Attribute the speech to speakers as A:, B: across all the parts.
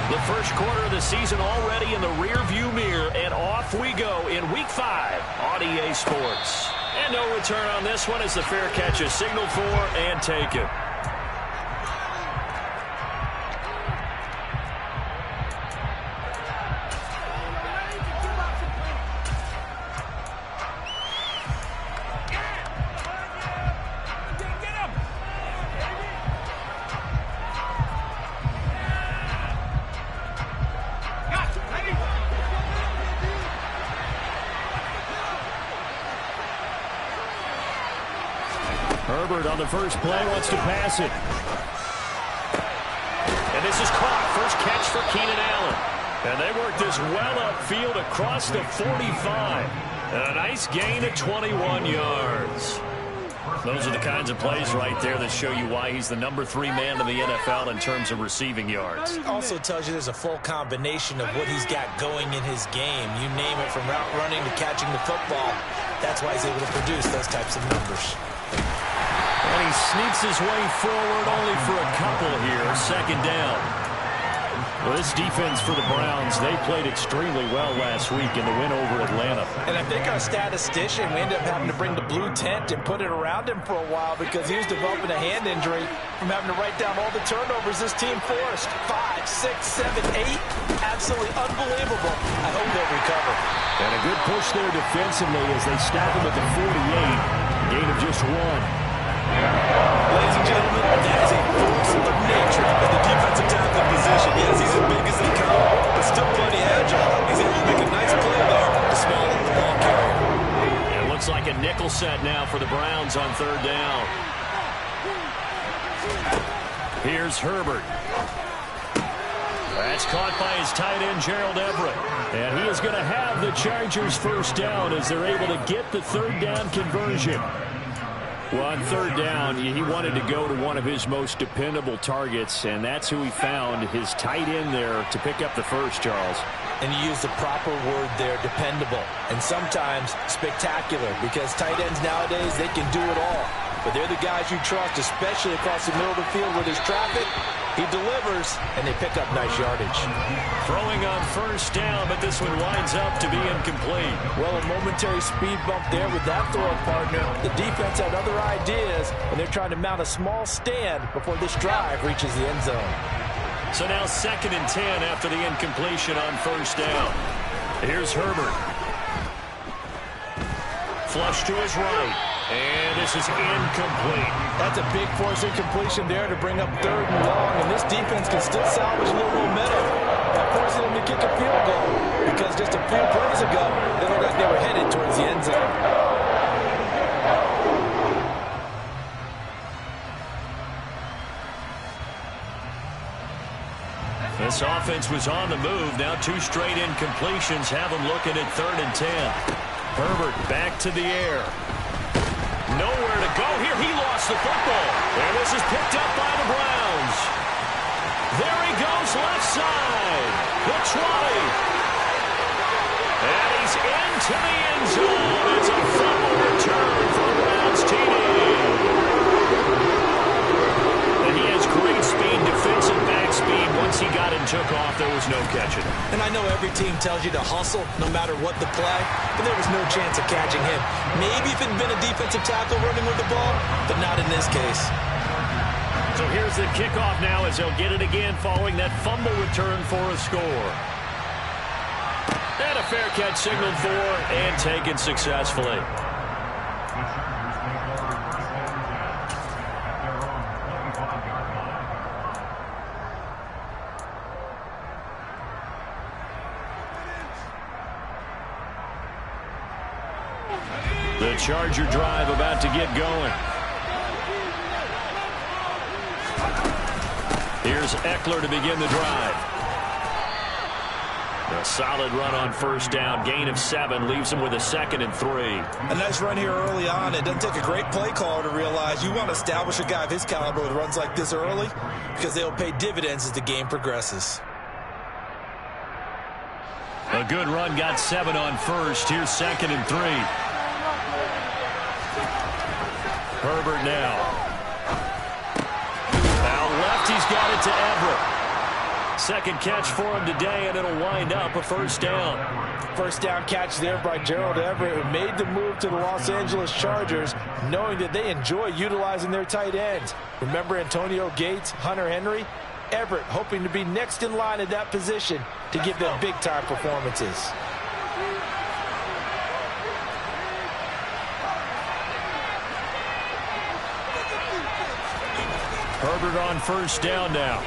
A: The first quarter of the season already in the rear-view mirror, and off we go in Week 5 on EA Sports. And no return on this one as the fair catch is signaled for and taken. Herbert on the first play wants to pass it. And this is caught. First catch for Keenan Allen. And they work this well upfield across the 45. And a nice gain of 21 yards. Those are the kinds of plays right there that show you why he's the #3 man in the NFL in terms of receiving yards.
B: Also tells you there's a full combination of what he's got going in his game. You name it, from route running to catching the football. That's why he's able to produce those types of numbers.
A: And he sneaks his way forward only for a couple here. Second down. Well, this defense for the Browns, they played extremely well last week in the win over Atlanta.
B: And I think our statistician, we ended up having to bring the blue tent and put it around him for a while because he was developing a hand injury from having to write down all the turnovers this team forced. 5, 6, 7, 8. Absolutely unbelievable. I hope they'll recover.
A: And a good push there defensively as they stop him at the 48. Gain of just 1.
B: Ladies and gentlemen, that is a force of nature at the defensive tackle position. Yes, he's as big as they come, but still plenty agile. He's able to make a nice play there, despite the ball carrier.
A: It looks like a nickel set now for the Browns on third down. Here's Herbert. That's caught by his tight end, Gerald Everett. And he is going to have the Chargers first down as they're able to get the third down conversion. Well, on third down, he wanted to go to one of his most dependable targets, and that's who he found, his tight end there, to pick up the first, Charles.
B: And you use the proper word there, dependable, and sometimes spectacular, because tight ends nowadays, they can do it all. But they're the guys you trust, especially across the middle of the field where there's traffic. He delivers, and they pick up nice yardage.
A: Throwing on first down, but this one winds up to be incomplete.
B: Well, a momentary speed bump there with that throwing partner. The defense had other ideas, and they're trying to mount a small stand before this drive reaches the end zone.
A: So now 2nd and 10 after the incompletion on first down. Here's Herbert. Flush to his right. And this is incomplete.
B: That's a big force incompletion there to bring up 3rd and long, and this defense can still salvage a little momentum by forcing them to kick a field goal, because just a few plays ago, they looked like they were headed towards the end zone.
A: This offense was on the move. Now 2 straight incompletions have them looking at 3rd and 10. Herbert back to the air. Nowhere to go here. He lost the football. And this is picked up by the Browns. There he goes, left side. The 20. And he's into the end zone. It's a fumble return for the Browns TD. And he has great speed, defensive back speed. Once he got and took off, there was no catching him.
B: And I know every team tells you to hustle no matter what the play, but there was no chance of catching him. Maybe if it had been a defensive tackle running with the ball, but not in this case.
A: So here's the kickoff now as they'll get it again following that fumble return for a score. And a fair catch signaled for and taken successfully. The Charger drive about to get going. Here's Eckler to begin the drive. A solid run on first down. Gain of 7 leaves him with a 2nd and 3.
B: A nice run here early on. It doesn't take a great play caller to realize you want to establish a guy of his caliber with runs like this early, because they'll pay dividends as the game progresses.
A: A good run, got 7 on first. Here's 2nd and 3. Herbert now. Out left, he's got it to Everett. Second catch for him today, and it'll wind up a first down.
B: First down catch there by Gerald Everett, who made the move to the Los Angeles Chargers, knowing that they enjoy utilizing their tight ends. Remember Antonio Gates, Hunter Henry? Everett hoping to be next in line at that position to give them big-time performances.
A: Herbert on first down now.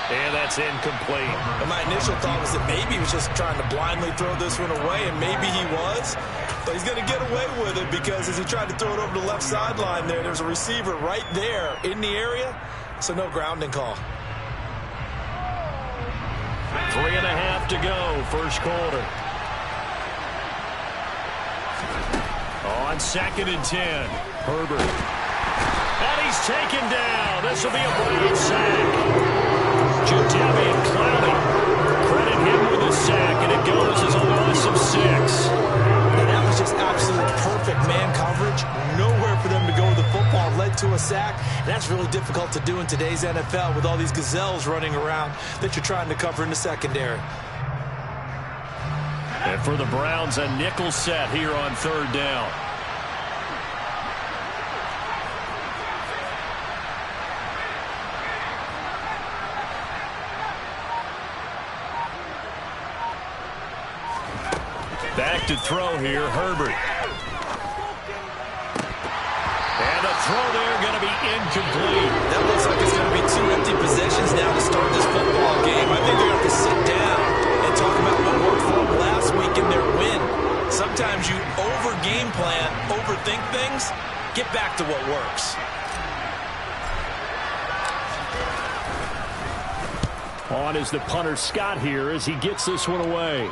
A: And that's incomplete.
B: And my initial thought was that maybe he was just trying to blindly throw this one away, and maybe he was. But he's going to get away with it because as he tried to throw it over the left sideline there's a receiver right there in the area, so no grounding call.
A: 3.5 to go, first quarter. On 2nd and 10, Herbert. And he's taken down. This will be a Brown sack. Jadeveon Clowney, credit him with a sack, and it goes as a loss of 6.
B: And that was just absolute perfect man coverage. Nowhere for them to go with the football, led to a sack. And that's really difficult to do in today's NFL with all these gazelles running around that you're trying to cover in the secondary.
A: And for the Browns, a nickel set here on 3rd down. Back to throw here, Herbert. And a throw there going to be incomplete.
B: That looks like it's going to be 2 empty possessions now to start this football game. I think they're going to have to sit down and talk about what worked for them last week in their win. Sometimes you over-game plan, overthink things. Get back to what works.
A: On is the punter Scott here as he gets this one away.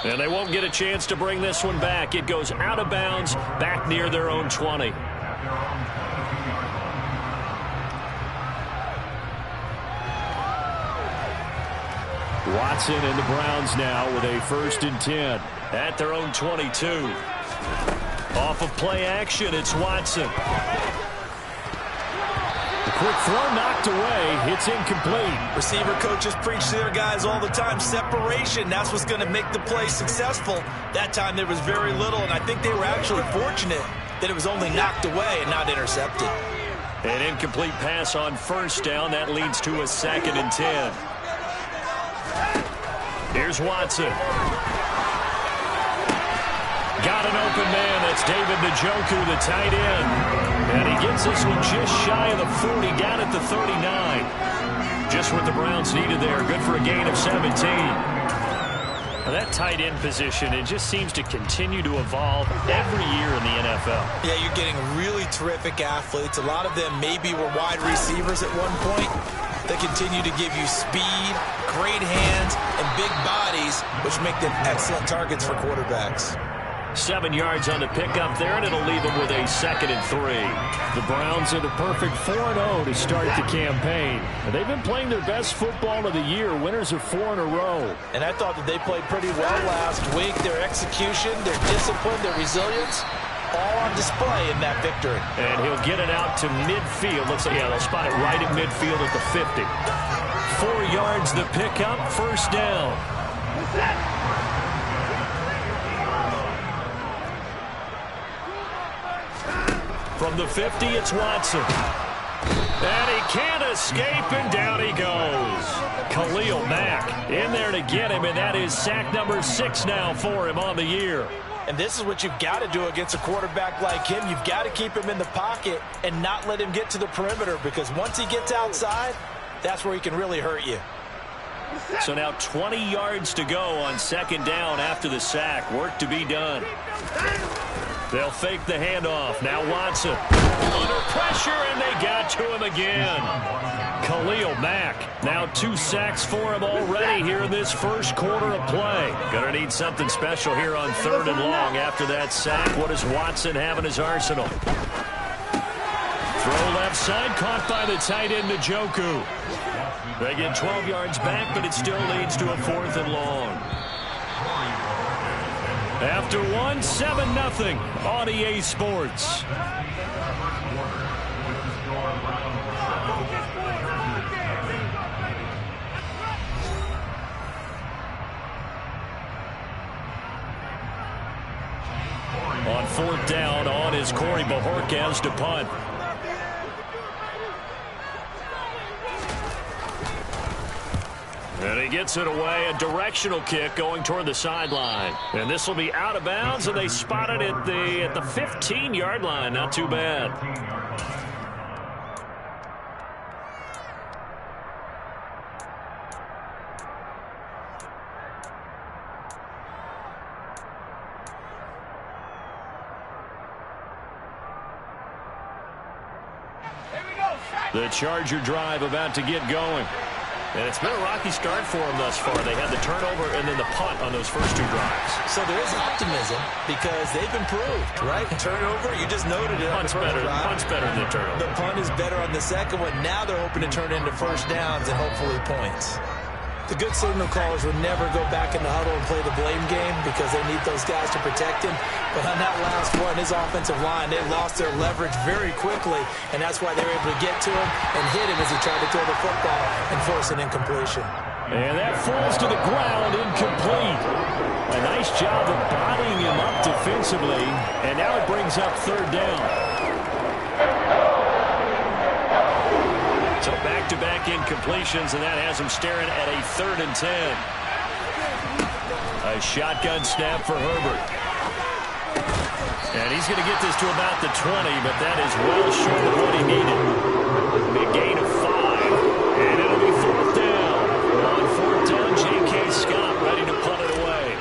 A: And they won't get a chance to bring this one back. It goes out of bounds, back near their own 20. Watson and the Browns now with a 1st and 10 at their own 22. Off of play action, it's Watson. Quick throw knocked away. It's incomplete.
B: Receiver coaches preach to their guys all the time. Separation, that's what's going to make the play successful. That time there was very little, and I think they were actually fortunate that it was only knocked away and not intercepted.
A: An incomplete pass on 1st down. That leads to a 2nd and 10. Here's Watson. Got an open man. That's David Njoku, the tight end. And he gets this one just shy of the 40, down at the 39. Just what the Browns needed there. Good for a gain of 17. Now that tight end position, it just seems to continue to evolve every year in the NFL.
B: Yeah, you're getting really terrific athletes. A lot of them maybe were wide receivers at one point. They continue to give you speed, great hands, and big bodies, which make them excellent targets for quarterbacks.
A: 7 yards on the pickup there, and it'll leave them with a 2nd and 3. The Browns are the perfect 4-0 to start the campaign. They've been playing their best football of the year. Winners of 4 in a row.
B: And I thought that they played pretty well last week. Their execution, their discipline, their resilience, all on display in that victory.
A: And he'll get it out to midfield. Looks like, yeah, they'll spot it right at midfield at the 50. 4 yards the pickup, 1st down. From the 50, it's Watson. And he can't escape, and down he goes. Khalil Mack in there to get him, and that is sack number 6 now for him on the year.
B: And this is what you've got to do against a quarterback like him. You've got to keep him in the pocket and not let him get to the perimeter, because once he gets outside, that's where he can really hurt you.
A: So now 20 yards to go on 2nd down after the sack. Work to be done. They'll fake the handoff. Now Watson under pressure, and they got to him again. Khalil Mack, now 2 sacks for him already here in this first quarter of play. Gonna need something special here on 3rd and long after that sack. What does Watson have in his arsenal? Throw left side, caught by the tight end Njoku. They get 12 yards back, but it still leads to a 4th and long. After 1, 7-0 on EA Sports. is Corey Bojorquez to punt. And he gets it away, a directional kick going toward the sideline. And this will be out of bounds, and they spot it at the 15-yard line. Not too bad. The Charger drive about to get going. And it's been a rocky start for them thus far. They had the turnover and then the punt on those first two drives.
B: So there is optimism because they've improved, right? Turnover, you just noted it.
A: Punt's better than the turnover.
B: The punt is better on the second one. Now they're hoping to turn into first downs and hopefully points. The good signal callers would never go back in the huddle and play the blame game because they need those guys to protect him. But on that last one, his offensive line, they lost their leverage very quickly, and that's why they were able to get to him and hit him as he tried to throw the football and force an incompletion.
A: And that falls to the ground, incomplete. A nice job of bodying him up defensively, and now it brings up third down. So back-to-back incompletions, and that has him staring at a 3rd and 10. A shotgun snap for Herbert. And he's going to get this to about the 20, but that is well short of what he needed. A gain of 5, and it'll be 4th down. On 4th down, J.K. Scott ready to punt it away.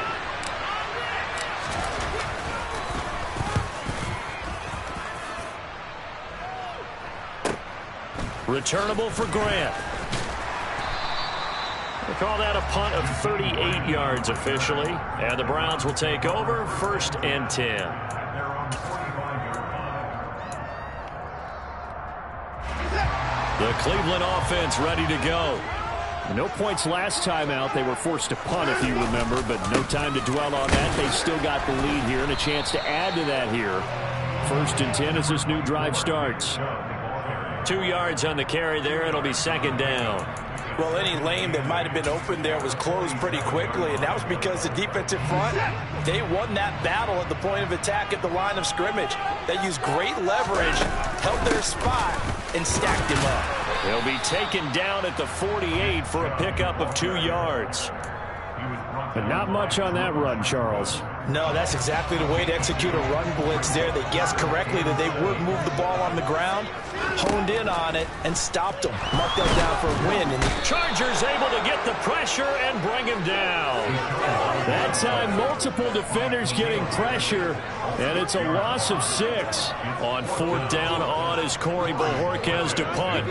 A: Returnable for Grant. They call that a punt of 38 yards officially. And the Browns will take over 1st and 10. The Cleveland offense ready to go. No points last time out. They were forced to punt, if you remember, but no time to dwell on that. They still got the lead here and a chance to add to that here. 1st and 10 as this new drive starts. 2 yards on the carry there. It'll be 2nd down.
B: Well, any lane that might have been open there was closed pretty quickly, and that was because the defensive front, they won that battle at the point of attack at the line of scrimmage. They used great leverage, held their spot, and stacked him up.
A: They'll be taken down at the 48 for a pickup of 2 yards. But not much on that run, Charles.
B: No, that's exactly the way to execute a run blitz there. They guessed correctly that they would move the ball on the ground, honed in on it, and stopped them. Marked that down for a win. And the
A: Chargers able to get the pressure and bring him down. That time, multiple defenders getting pressure, and it's a loss of 6. On 4th down on is Corey Bojorquez to punt.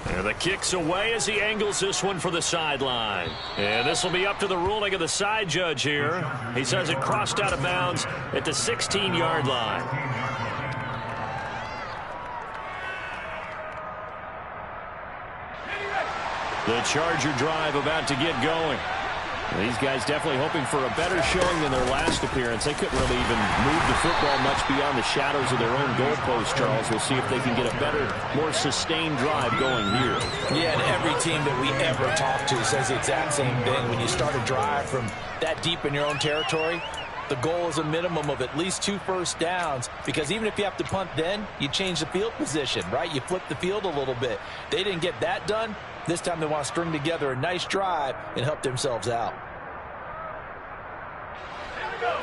A: And the kick's away as he angles this one for the sideline. And this will be up to the ruling of the side judge here. He says it crossed out of bounds at the 16-yard line. The Charger drive about to get going. These guys definitely hoping for a better showing than their last appearance. They couldn't really even move the football much beyond the shadows of their own goalpost, Charles. We'll see if they can get a better, more sustained drive going here.
B: Yeah, and every team that we ever talk to says the exact same thing. When you start a drive from that deep in your own territory, the goal is a minimum of at least 2 first downs, because even if you have to punt then, you change the field position, right? You flip the field a little bit. They didn't get that done. This time they want to string together a nice drive and help themselves out.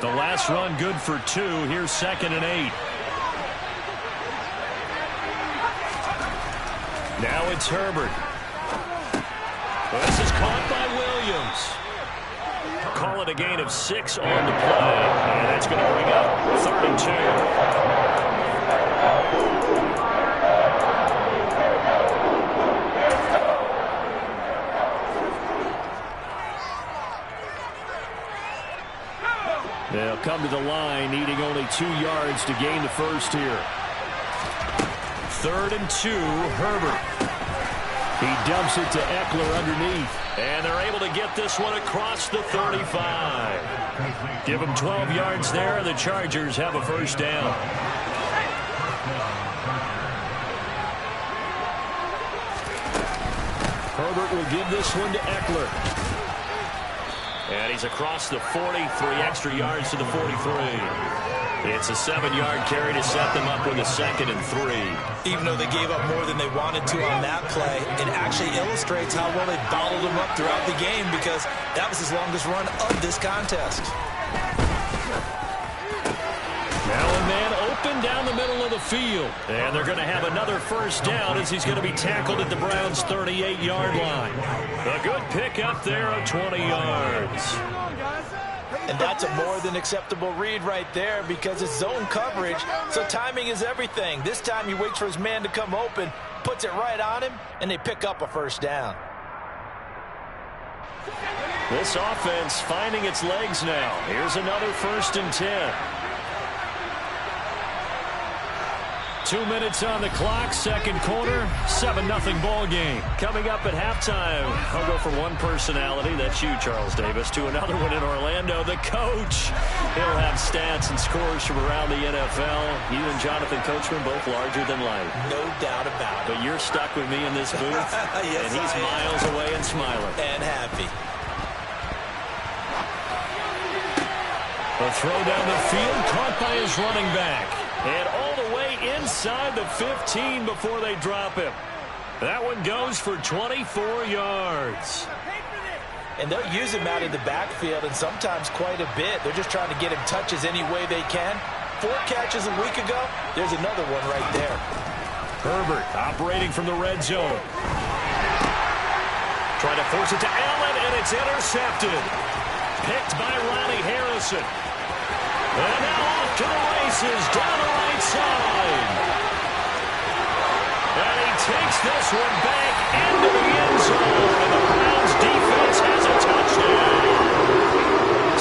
A: The last run good for 2. Here's 2nd and 8. Now it's Herbert. This is caught by Williams. Call it a gain of 6 on the play. And that's going to bring up 3rd and 2. They'll come to the line, needing only 2 yards to gain the first here. 3rd and 2, Herbert. He dumps it to Eckler underneath. And they're able to get this one across the 35. Give them 12 yards there, and the Chargers have a first down. Herbert will give this one to Eckler. And he's across the 40, 3 extra yards to the 43. It's a 7-yard carry to set them up with a 2nd and 3.
B: Even though they gave up more than they wanted to on that play, it actually illustrates how well they bottled them up throughout the game, because that was his longest run of this contest.
A: Now a man open down the middle of the field. And they're going to have another first down as he's going to be tackled at the Browns' 38-yard line. A good pickup there of 20 yards.
B: And that's a more than acceptable read right there, because it's zone coverage, so timing is everything. This time he waits for his man to come open, puts it right on him, and they pick up a first down.
A: This offense finding its legs now. Here's another 1st and 10. 2 minutes on the clock, 2nd quarter, 7-0 ball game. Coming up at halftime, I'll go from one personality, that's you, Charles Davis, to another one in Orlando, the coach. He'll have stats and scores from around the NFL. You and Jonathan Coachman both larger than life.
B: No doubt about it.
A: But you're stuck with me in this booth,
B: yes,
A: and he's miles away and smiling.
B: And happy.
A: A throw down the field, caught by his running back. And all the way inside the 15 before they drop him. That one goes for 24 yards.
B: And they'll use him out in the backfield, and sometimes quite a bit. They're just trying to get him touches any way they can. 4 catches a week ago. There's another one right there.
A: Herbert operating from the red zone. Trying to force it to Allen, and it's intercepted. Picked by Ronnie Harrison. And now off to the races down the right side. And he takes this one back into the end zone. And the Browns defense has a touchdown.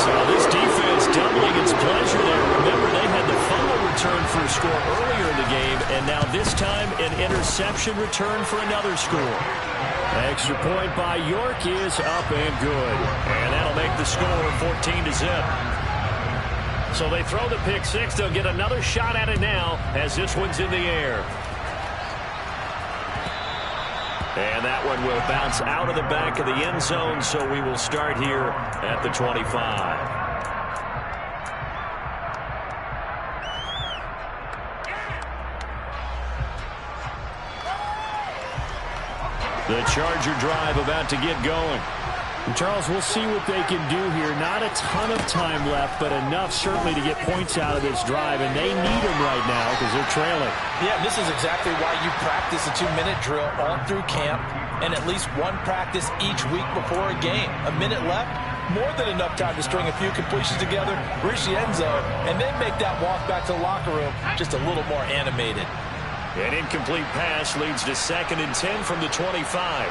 A: So this defense doubling its pleasure there. Remember, they had the fumble return for a score earlier in the game. And now this time an interception return for another score. Extra point by York is up and good. And that'll make the score 14-0. So they throw the pick six. They'll get another shot at it now as this one's in the air. And that one will bounce out of the back of the end zone, so we will start here at the 25. The Charger drive about to get going.
C: And Charles, we'll see what they can do here. Not a ton of time left, but enough certainly to get points out of this drive, and they need them right now because they're trailing.
B: Yeah, this is exactly why you practice a 2-minute drill all through camp and at least one practice each week before a game. A minute left, more than enough time to string a few completions together, reach the end zone, and then make that walk back to the locker room just a little more animated.
A: An incomplete pass leads to 2nd and 10 from the 25.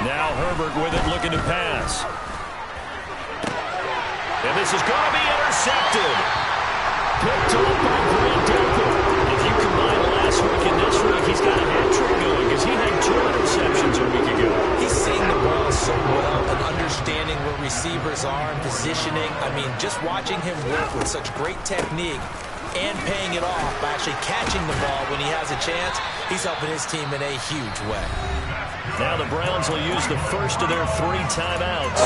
A: Now Herbert with it, looking to pass. And this is going to be intercepted. Picked up by Grant Delpit. If you combine last week and this week, he's got a hat-trick going because he had 2 interceptions a week ago.
B: He's seeing the ball so well and understanding where receivers are and positioning. I mean, just watching him work with such great technique and paying it off by actually catching the ball when he has a chance, he's helping his team in a huge way.
A: Now the Browns will use the first of their 3 timeouts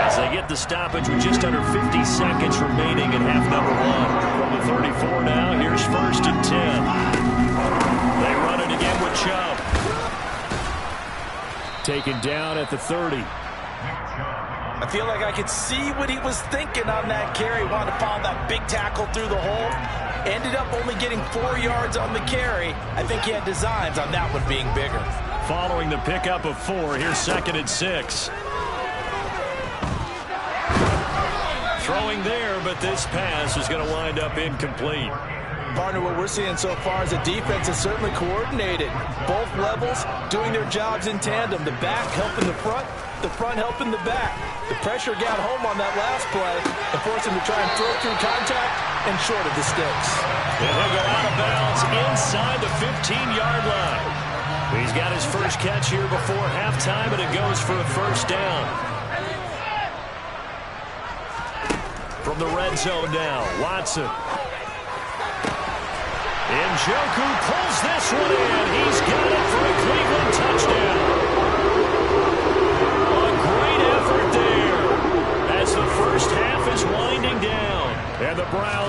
A: as they get the stoppage with just under 50 seconds remaining in half number 1. From the 34 now, here's 1st and 10. They run it again with Chubb.
C: Taken down at the 30.
B: I feel like I could see what he was thinking on that carry. Wanted to follow that big tackle through the hole. Ended up only getting 4 yards on the carry. I think he had designs on that one being bigger.
A: Following the pickup of 4, here's 2nd and 6. Throwing there, but this pass is going to wind up incomplete.
B: Partner, what we're seeing so far is the defense is certainly coordinated. Both levels doing their jobs in tandem. The back helping the front helping the back. The pressure got home on that last play and forced him to try and throw through contact and short of the sticks.
A: And he'll go out of bounds inside the 15-yard line. He's got his first catch here before halftime, and it goes for a first down. From the red zone now, Watson. Njoku pulls this one in. He's got it for a Cleveland touchdown.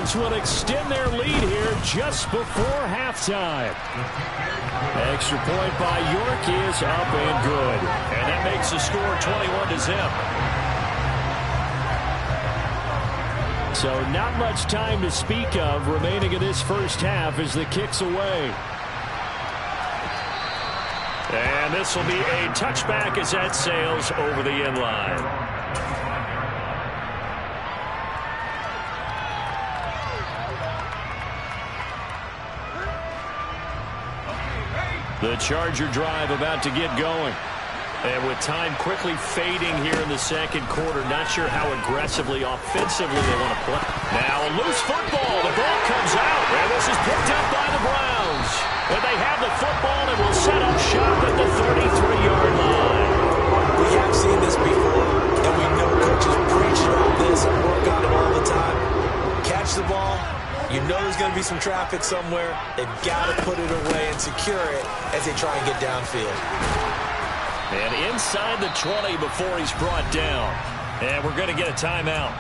C: Browns will extend their lead here just before halftime. Extra point by York is up and good.
A: And that makes the score 21-0.
C: So not much time to speak of remaining in this first half as the kick's away.
A: And this will be a touchback as that sails over the end line. The Charger drive about to get going. And with time quickly fading here in the second quarter, not sure how aggressively, offensively they want to play. Now a loose football. The ball comes out. And this is picked up by the Browns. And they have the football and will set up shop at the 33-yard line.
B: We have seen this before, and we know coaches preach about this and work on it all the time. Catch the ball. You know there's going to be some traffic somewhere. They've got to put it away and secure it as they try and get downfield.
A: And inside the 20 before he's brought down. And we're going to get a timeout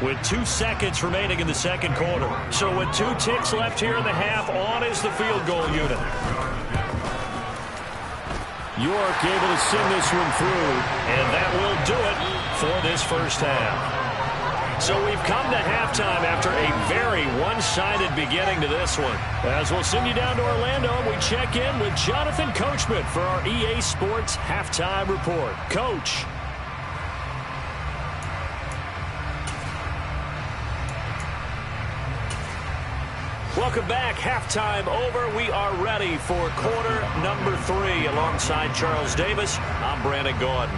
A: with 2 seconds remaining in the second quarter. So with 2 ticks left here in the half, on is the field goal unit.
C: York able to send this one through.
A: And that will do it for this first half. So we've come to halftime after a very one-sided beginning to this one. As we'll send you down to Orlando, and we check in with Jonathan Coachman for our EA Sports Halftime Report. Coach. Welcome back. Halftime over. We are ready for quarter number 3. Alongside Charles Davis, I'm Brandon Gordon.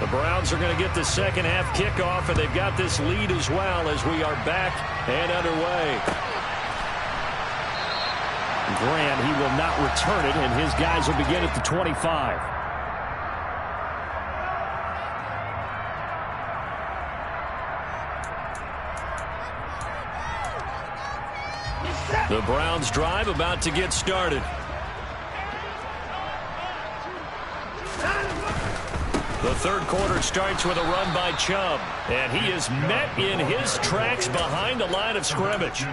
A: The Browns are going to get the second half kickoff, and they've got this lead as well as we are back and underway.
C: Grant, he will not return it, and his guys will begin at the 25.
A: The Browns drive about to get started. The third quarter starts with a run by Chubb, and he is met in his tracks behind the line of scrimmage.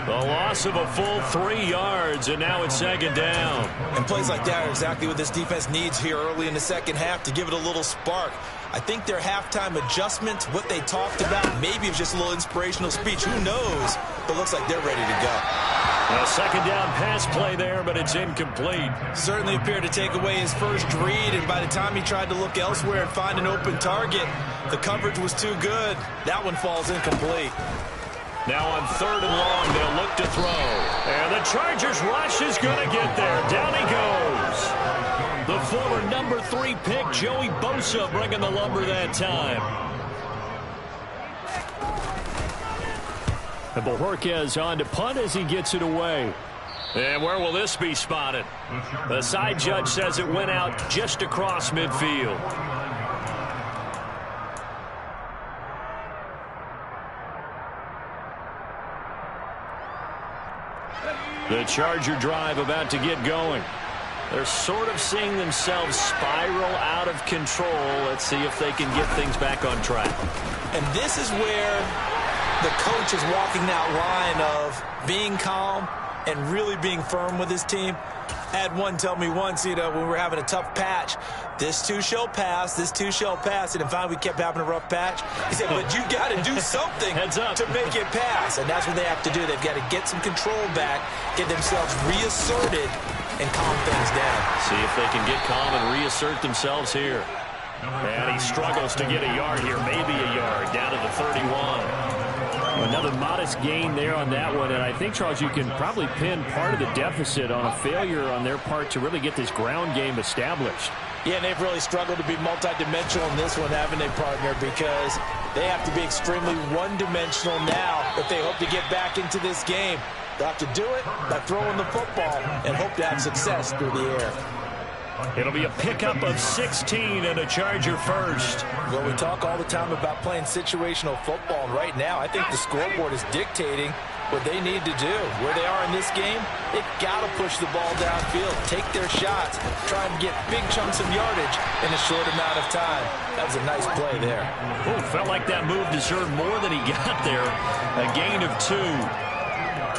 A: The loss of a full 3 yards, and now it's second down.
B: And plays like that are exactly what this defense needs here early in the second half to give it a little spark. I think their halftime adjustments, what they talked about, maybe it's just a little inspirational speech. Who knows? But looks like they're ready to go.
A: A second down pass play there, but it's incomplete.
B: Certainly appeared to take away his first read, and by the time he tried to look elsewhere and find an open target, the coverage was too good. That one falls incomplete.
A: Now on 3rd and long, they'll look to throw. And the Chargers rush is going to get there. Down he goes. The former number 3 pick, Joey Bosa, bringing the lumber that time.
C: And Bojorquez on to punt as he gets it away.
A: And where will this be spotted? The side judge says it went out just across midfield. The Charger drive about to get going. They're sort of seeing themselves spiral out of control. Let's see if they can get things back on track.
B: And this is where the coach is walking that line of being calm and really being firm with his team. I had one tell me once, when we were having a tough patch, this too shall pass, this too shall pass. And finally we kept having a rough patch. He said, but you got to do something to make it pass. And that's what they have to do. They've got to get some control back, get themselves reasserted, and calm things down.
A: See if they can get calm and reassert themselves here. And he struggles to get a yard here, maybe a yard, down to the 31.
C: Another modest gain there on that one, and I think, Charles, you can probably pin part of the deficit on a failure on their part to really get this ground game established.
B: Yeah, and they've really struggled to be multidimensional in this one, haven't they, partner? Because they have to be extremely one-dimensional now if they hope to get back into this game. They'll have to do it by throwing the football and hope to have success through the air.
A: It'll be a pickup of 16 and a Charger first.
B: Well, we talk all the time about playing situational football, and right now I think the scoreboard is dictating what they need to do. Where they are in this game, they've got to push the ball downfield, take their shots, try and get big chunks of yardage in a short amount of time. That was a nice play there.
A: Oh, felt like that move deserved more than he got there. A gain of 2.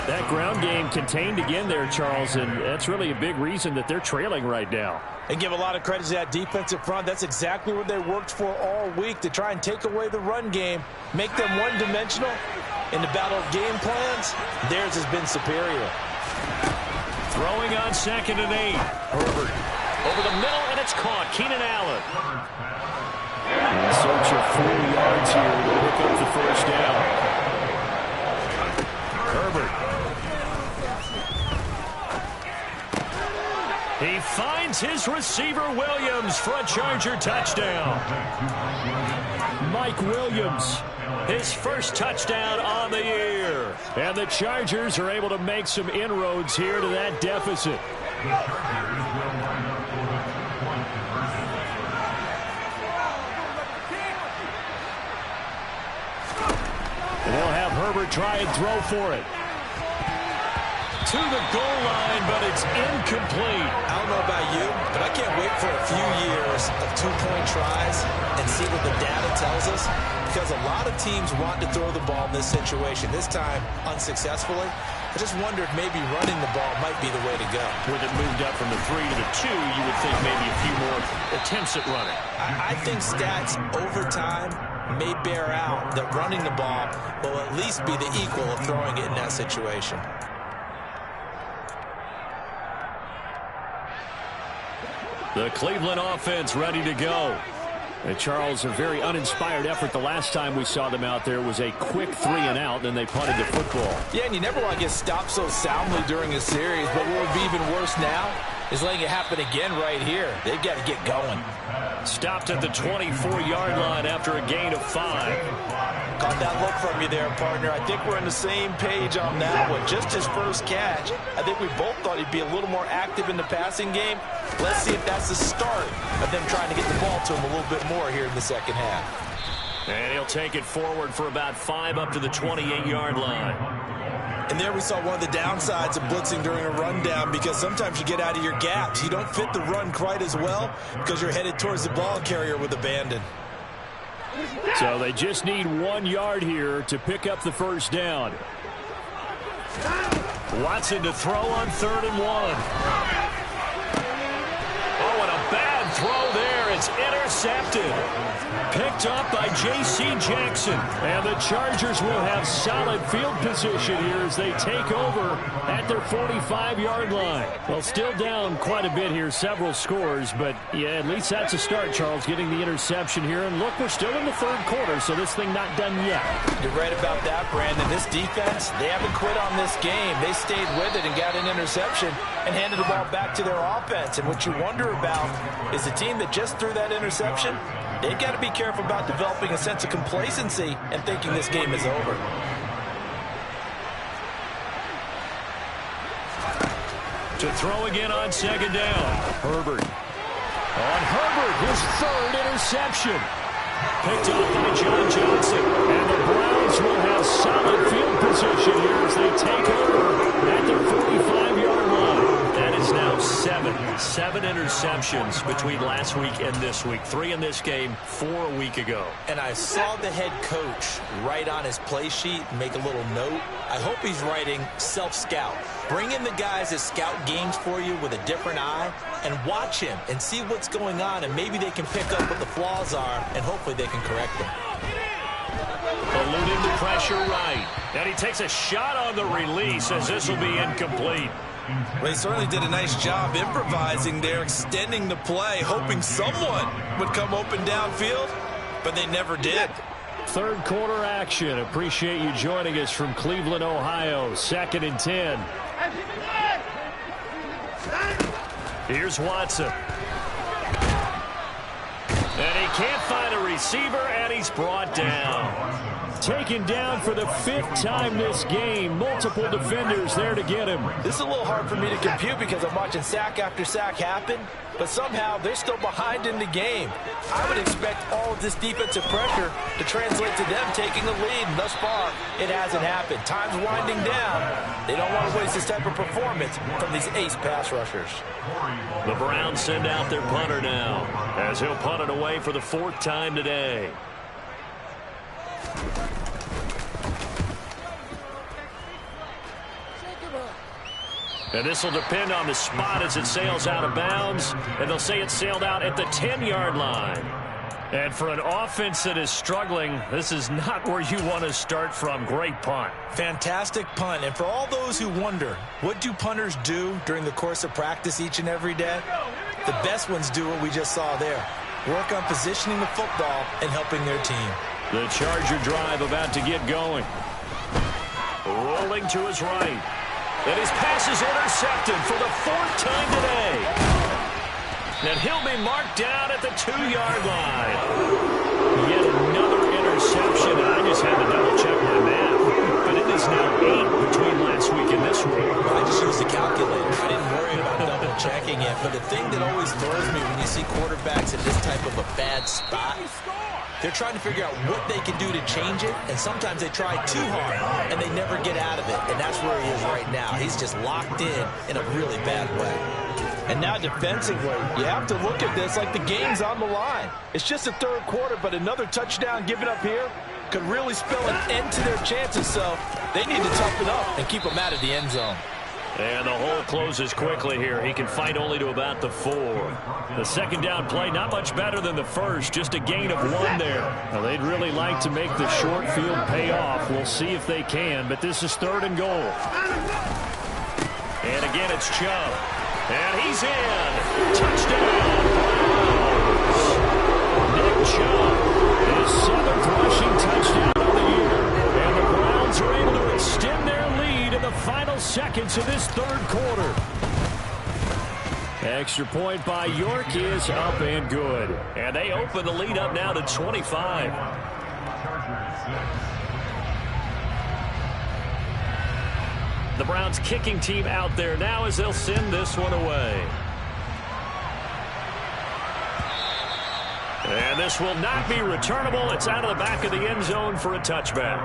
C: That ground game contained again there, Charles, and that's really a big reason that they're trailing right now.
B: And give a lot of credit to that defensive front. That's exactly what they worked for all week, to try and take away the run game, make them one-dimensional. In the battle of game plans, theirs has been superior.
A: Throwing on 2nd and 8. Herbert over the middle, and it's caught. Keenan Allen.
C: In search of 4 yards here to pick up the first down.
A: Herbert. He finds his receiver, Williams, for a Charger touchdown.
C: Mike Williams,
A: his first touchdown on the year.
C: And the Chargers are able to make some inroads here to that deficit. And they'll have Herbert try and throw for it.
A: To the goal line, but it's incomplete.
B: I don't know about you, but I can't wait for a few years of 2-point tries and see what the data tells us, because a lot of teams want to throw the ball in this situation, this time unsuccessfully. I just wonder if maybe running the ball might be the way to go.
A: With it moved up from the 3 to the 2, you would think maybe a few more attempts at running.
B: I think stats over time may bear out that running the ball will at least be the equal of throwing it in that situation.
A: The Cleveland offense ready to go.
C: And Charles, a very uninspired effort the last time we saw them out there was a quick 3 and out, and they punted the football.
B: Yeah, and you never want to get stopped so soundly during a series, but what would be even worse now is letting it happen again right here. They've got to get going.
A: Stopped at the 24-yard line after a gain of 5.
B: Caught that look from you there, partner. I think we're on the same page on that one. Just his first catch. I think we both thought he'd be a little more active in the passing game. Let's see if that's the start of them trying to get the ball to him a little bit more here in the second half.
A: And he'll take it forward for about 5 up to the 28-yard line.
B: And there we saw one of the downsides of blitzing during a rundown, because sometimes you get out of your gaps. You don't fit the run quite as well because you're headed towards the ball carrier with abandon.
C: So they just need 1 yard here to pick up the first down.
A: Watson to throw on 3rd and 1. Oh, and a bad throw there. It's intercepted. Picked up by J.C. Jackson.
C: And the Chargers will have solid field position here as they take over at their 45-yard line. Well, still down quite a bit here, several scores, but yeah, at least that's a start, Charles, getting the interception here. And look, we're still in the 3rd quarter, so this thing not done yet.
B: You're right about that, Brandon. This defense, they haven't quit on this game. They stayed with it and got an interception and handed the ball back to their offense. And what you wonder about is the team that just threw that interception, they've got to be careful about developing a sense of complacency and thinking this game is over.
A: To throw again on 2nd down.
C: Herbert. On Herbert, his 3rd interception.
A: Picked up by John Johnson.
C: And the Browns will have solid field position here as they take over at their 45-yard line.
A: That is now 7 interceptions between last week and this week. 3 in this game, 4 a week ago.
B: And I saw the head coach write on his play sheet, make a little note. I hope he's writing self-scout. Bring in the guys that scout games for you with a different eye and watch him and see what's going on, and maybe they can pick up what the flaws are, and hopefully they can correct them.
A: Eluding the pressure right. And he takes a shot on the release as this will be incomplete.
B: Well, he certainly did a nice job improvising there, extending the play, hoping someone would come open downfield, but they never did.
C: 3rd quarter action. Appreciate you joining us from Cleveland, Ohio. 2nd and 10.
A: Here's Watson. And he can't find a receiver, and he's brought down.
C: taken down for the 5th time this game. Multiple defenders there to get him.
B: This is a little hard for me to compute because I'm watching sack after sack happen, but somehow they're still behind in the game. I would expect all of this defensive pressure to translate to them taking the lead, and thus far, it hasn't happened. Time's winding down. They don't want to waste this type of performance from these ace pass rushers.
A: The Browns send out their punter now, as he'll punt it away for the 4th time today. And this will depend on the spot as it sails out of bounds. And they'll say it sailed out at the 10-yard line. And for an offense that is struggling, this is not where you want to start from. Great punt.
B: Fantastic punt. And for all those who wonder, what do punters do during the course of practice each and every day? The best ones do what we just saw there. Work on positioning the football and helping their team.
A: The Charger drive about to get going. Rolling to his right. And his pass is intercepted for the 4th time today. And he'll be marked down at the 2-yard line. Yet another interception. I just had to double-check my math. But it is now 8 between last week and this week.
B: I just used the calculator. I didn't worry about double-checking it. But the thing that always throws me when you see quarterbacks in this type of a bad spot, they're trying to figure out what they can do to change it, and sometimes they try too hard, and they never get out of it, and that's where he is right now. He's just locked in a really bad way. And now defensively, you have to look at this like the game's on the line. It's just the 3rd quarter, but another touchdown given up here could really spell an end to their chances, so they need to toughen up and keep them out of the end zone.
A: And the hole closes quickly here. He can fight only to about the 4. The 2nd down play, not much better than the first. Just a gain of 1 there.
C: Well, they'd really like to make the short field pay off. We'll see if they can, but this is 3rd and goal.
A: And again, it's Chubb. And he's in. Touchdown.
C: Nick Chubb, his 7th rushing touchdown of the year. And the Browns are able to extend their lead in the final seconds of this 3rd quarter. Extra point by York is up and good.
A: And they open the lead up now to 25. The Browns kicking team out there now as they'll send this one away. And this will not be returnable. It's out of the back of the end zone for a touchback.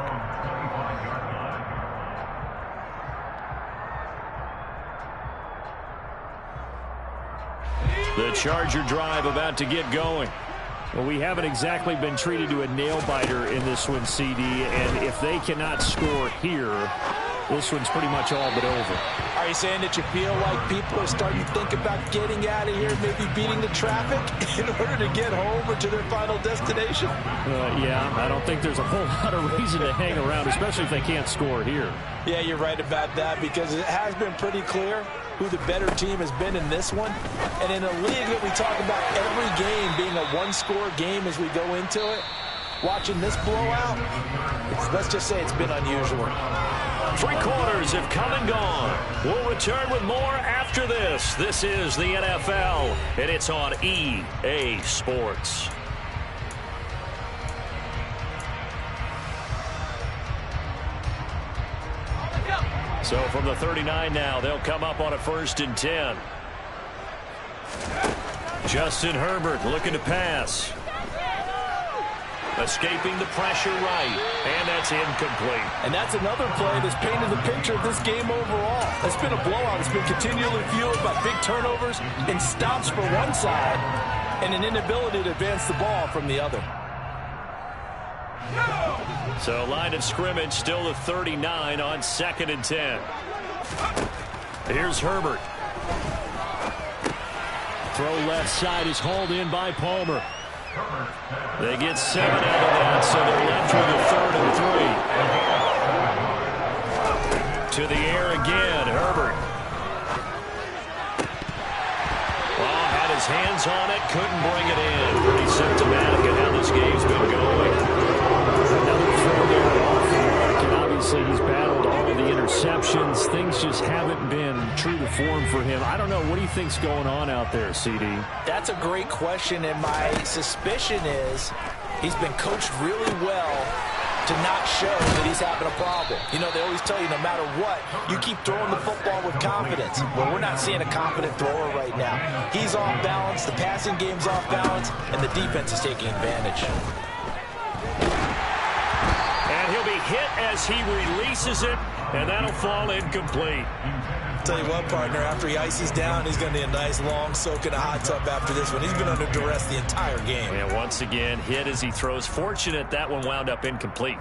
A: The Charger drive about to get going.
C: Well, we haven't exactly been treated to a nail-biter in this one, CD, and if they cannot score here, this one's pretty much all but over.
B: Are you saying that you feel like people are starting to think about getting out of here, maybe beating the traffic in order to get home or to their final destination?
C: Yeah, I don't think there's a whole lot of reason to hang around, especially if they can't score here.
B: Yeah, you're right about that because it has been pretty clear who the better team has been in this one. And in a league that we talk about every game being a one-score game as we go into it, watching this blowout, let's just say it's been unusual.
A: 3 quarters have come and gone. We'll return with more after this. This is the NFL, and it's on EA Sports. So from the 39 now, they'll come up on a 1st and 10. Justin Herbert looking to pass. Escaping the pressure right, and that's incomplete.
B: And that's another play that's painted the picture of this game overall. It's been a blowout. It's been continually fueled by big turnovers and stops for one side and an inability to advance the ball from the other.
A: So line of scrimmage still the 39 on 2nd and 10. Here's Herbert.
C: Throw left side is hauled in by Palmer. They get 7 out of that, so they're left with a 3rd and 3.
A: To the air again, Herbert. Well, had his hands on it, couldn't bring it in. Pretty symptomatic of how this game's been going.
C: Another throw there off the mark, and obviously he's battled all of the interceptions. Things just haven't been true to form for him. I don't know. What do you think's going on out there, CD?
B: That's a great question, and my suspicion is he's been coached really well to not show that he's having a problem. You know, they always tell you no matter what, you keep throwing the football with confidence. Well, we're not seeing a confident thrower right now. He's off balance, the passing game's off balance, and the defense is taking advantage.
C: And he'll be hit as he releases it, and that'll fall incomplete.
B: Tell you what, partner, after he ices down, he's going to need a nice long soak in a hot tub after this one. He's been under duress the entire game.
C: And once again, hit as he throws. Fortunate that one wound up incomplete.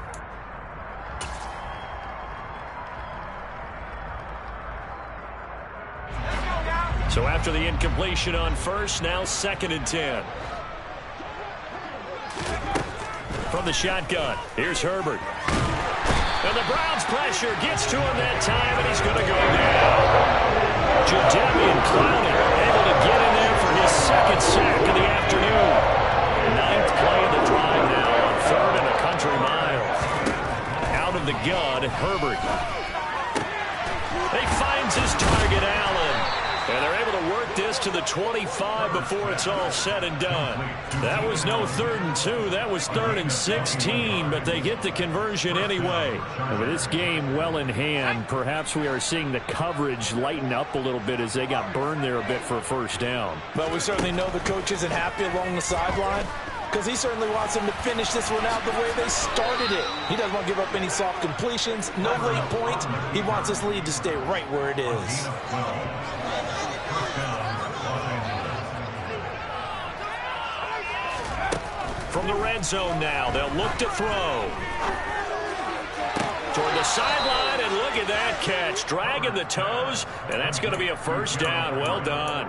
C: So after the incompletion on first, now 2nd and 10. From the shotgun, here's Herbert. And the Browns pressure gets to him that time, and he's going to go down. Jadeveon Clowney able to get in there for his 2nd sack of the afternoon. 9th play of the drive now on 3rd and a country mile. Out of the gun, Herbert. He finds his target, Allen. And they're able to work this to the 25 before it's all said and done. That was no 3rd and 2. That was 3rd and 16, but they get the conversion anyway. And with this game well in hand, perhaps we are seeing the coverage lighten up a little bit as they got burned there a bit for a first down.
B: But we certainly know the coach isn't happy along the sideline, because he certainly wants them to finish this one out the way they started it. He doesn't want to give up any soft completions, no late points. He wants this lead to stay right where it is.
C: From the red zone now, they'll look to throw. Toward the sideline, and look at that catch. Dragging the toes, and that's going to be a first down. Well done.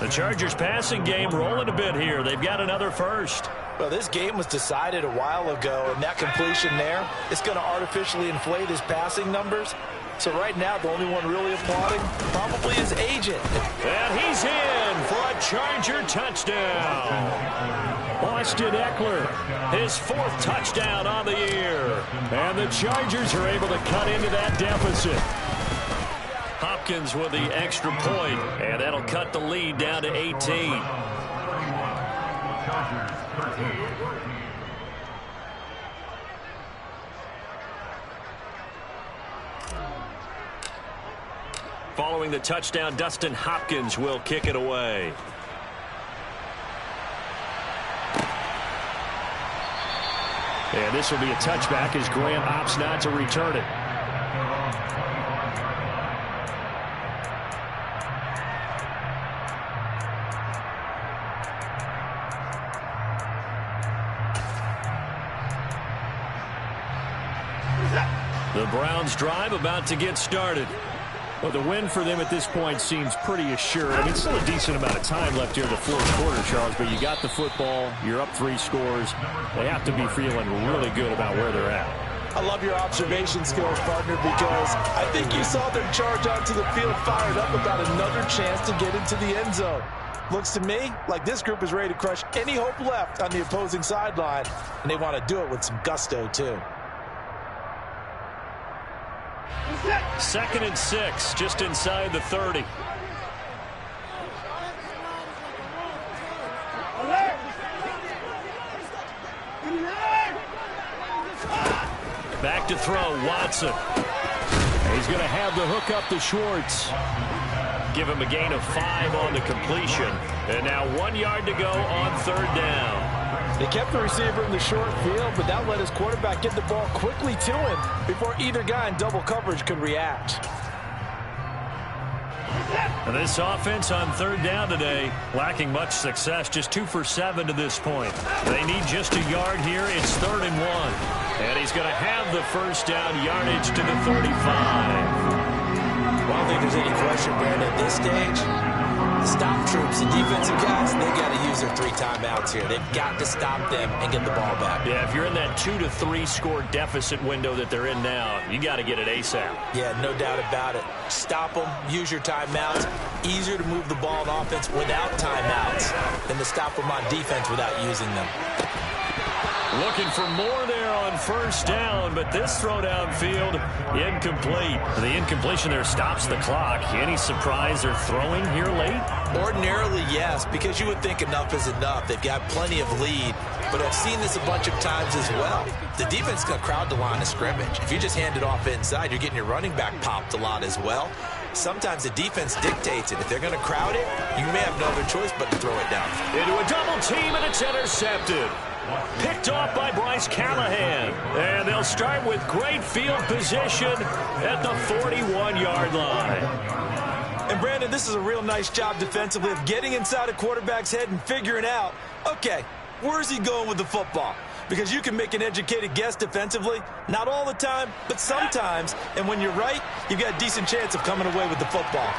C: The Chargers passing game rolling a bit here. They've got another first.
B: Well, this game was decided a while ago, and that completion there is going to artificially inflate his passing numbers. So right now, the only one really applauding probably his agent.
C: And he's in for a Charger touchdown. Austin Eckler, his 4th touchdown on the year. And the Chargers are able to cut into that deficit. Hopkins with the extra point, and that'll cut the lead down to 18. Following the touchdown, Dustin Hopkins will kick it away. And this will be a touchback as Graham opts not to return it. The Browns drive about to get started. Well, the win for them at this point seems pretty assured. I mean, still a decent amount of time left here in the 4th quarter, Charles, but you got the football, you're up 3 scores. They have to be feeling really good about where they're at.
B: I love your observation skills, partner, because I think you saw them charge onto the field fired up about another chance to get into the end zone. Looks to me like this group is ready to crush any hope left on the opposing sideline, and they want to do it with some gusto, too.
C: 2nd and 6, just inside the 30. Back to throw, Watson. He's going to have the hook up to Schwartz. Give him a gain of 5 on the completion. And now 1 yard to go on 3rd down.
B: They kept the receiver in the short field, but that let his quarterback get the ball quickly to him before either guy in double coverage could react.
C: This offense on 3rd down today, lacking much success, just 2 for 7 to this point. They need just a yard here. It's 3rd and 1. And he's going to have the first down yardage to the 35.
B: Well, I don't think there's any question, Baron, at this stage. The stop troops, the defensive guys, they got to use their 3 timeouts here. They've got to stop them and get the ball back.
C: Yeah, if you're in that 2 to 3 score deficit window that they're in now, you got to get it ASAP.
B: Yeah, no doubt about it. Stop them, use your timeouts. Easier to move the ball on offense without timeouts than to stop them on defense without using them.
C: Looking for more there
A: on first down, but this throw downfield incomplete. The incompletion there stops the clock. Any surprise they're throwing here late?
B: Ordinarily, yes, because you would think enough is enough. They've got plenty of lead, but I've seen this a bunch of times as well. The defense can crowd the line of scrimmage. If you just hand it off inside, you're getting your running back popped a lot as well. Sometimes the defense dictates it. If they're going to crowd it, you may have no other choice but to throw it down.
A: Into a double team, and it's intercepted. Picked off by Bryce Callahan. And they'll start with great field position at the 41-yard line.
B: And, Brandon, this is a real nice job defensively of getting inside a quarterback's head and figuring out, okay, where's he going with the football? Because you can make an educated guess defensively. Not all the time, but sometimes. And when you're right, you've got a decent chance of coming away with the football.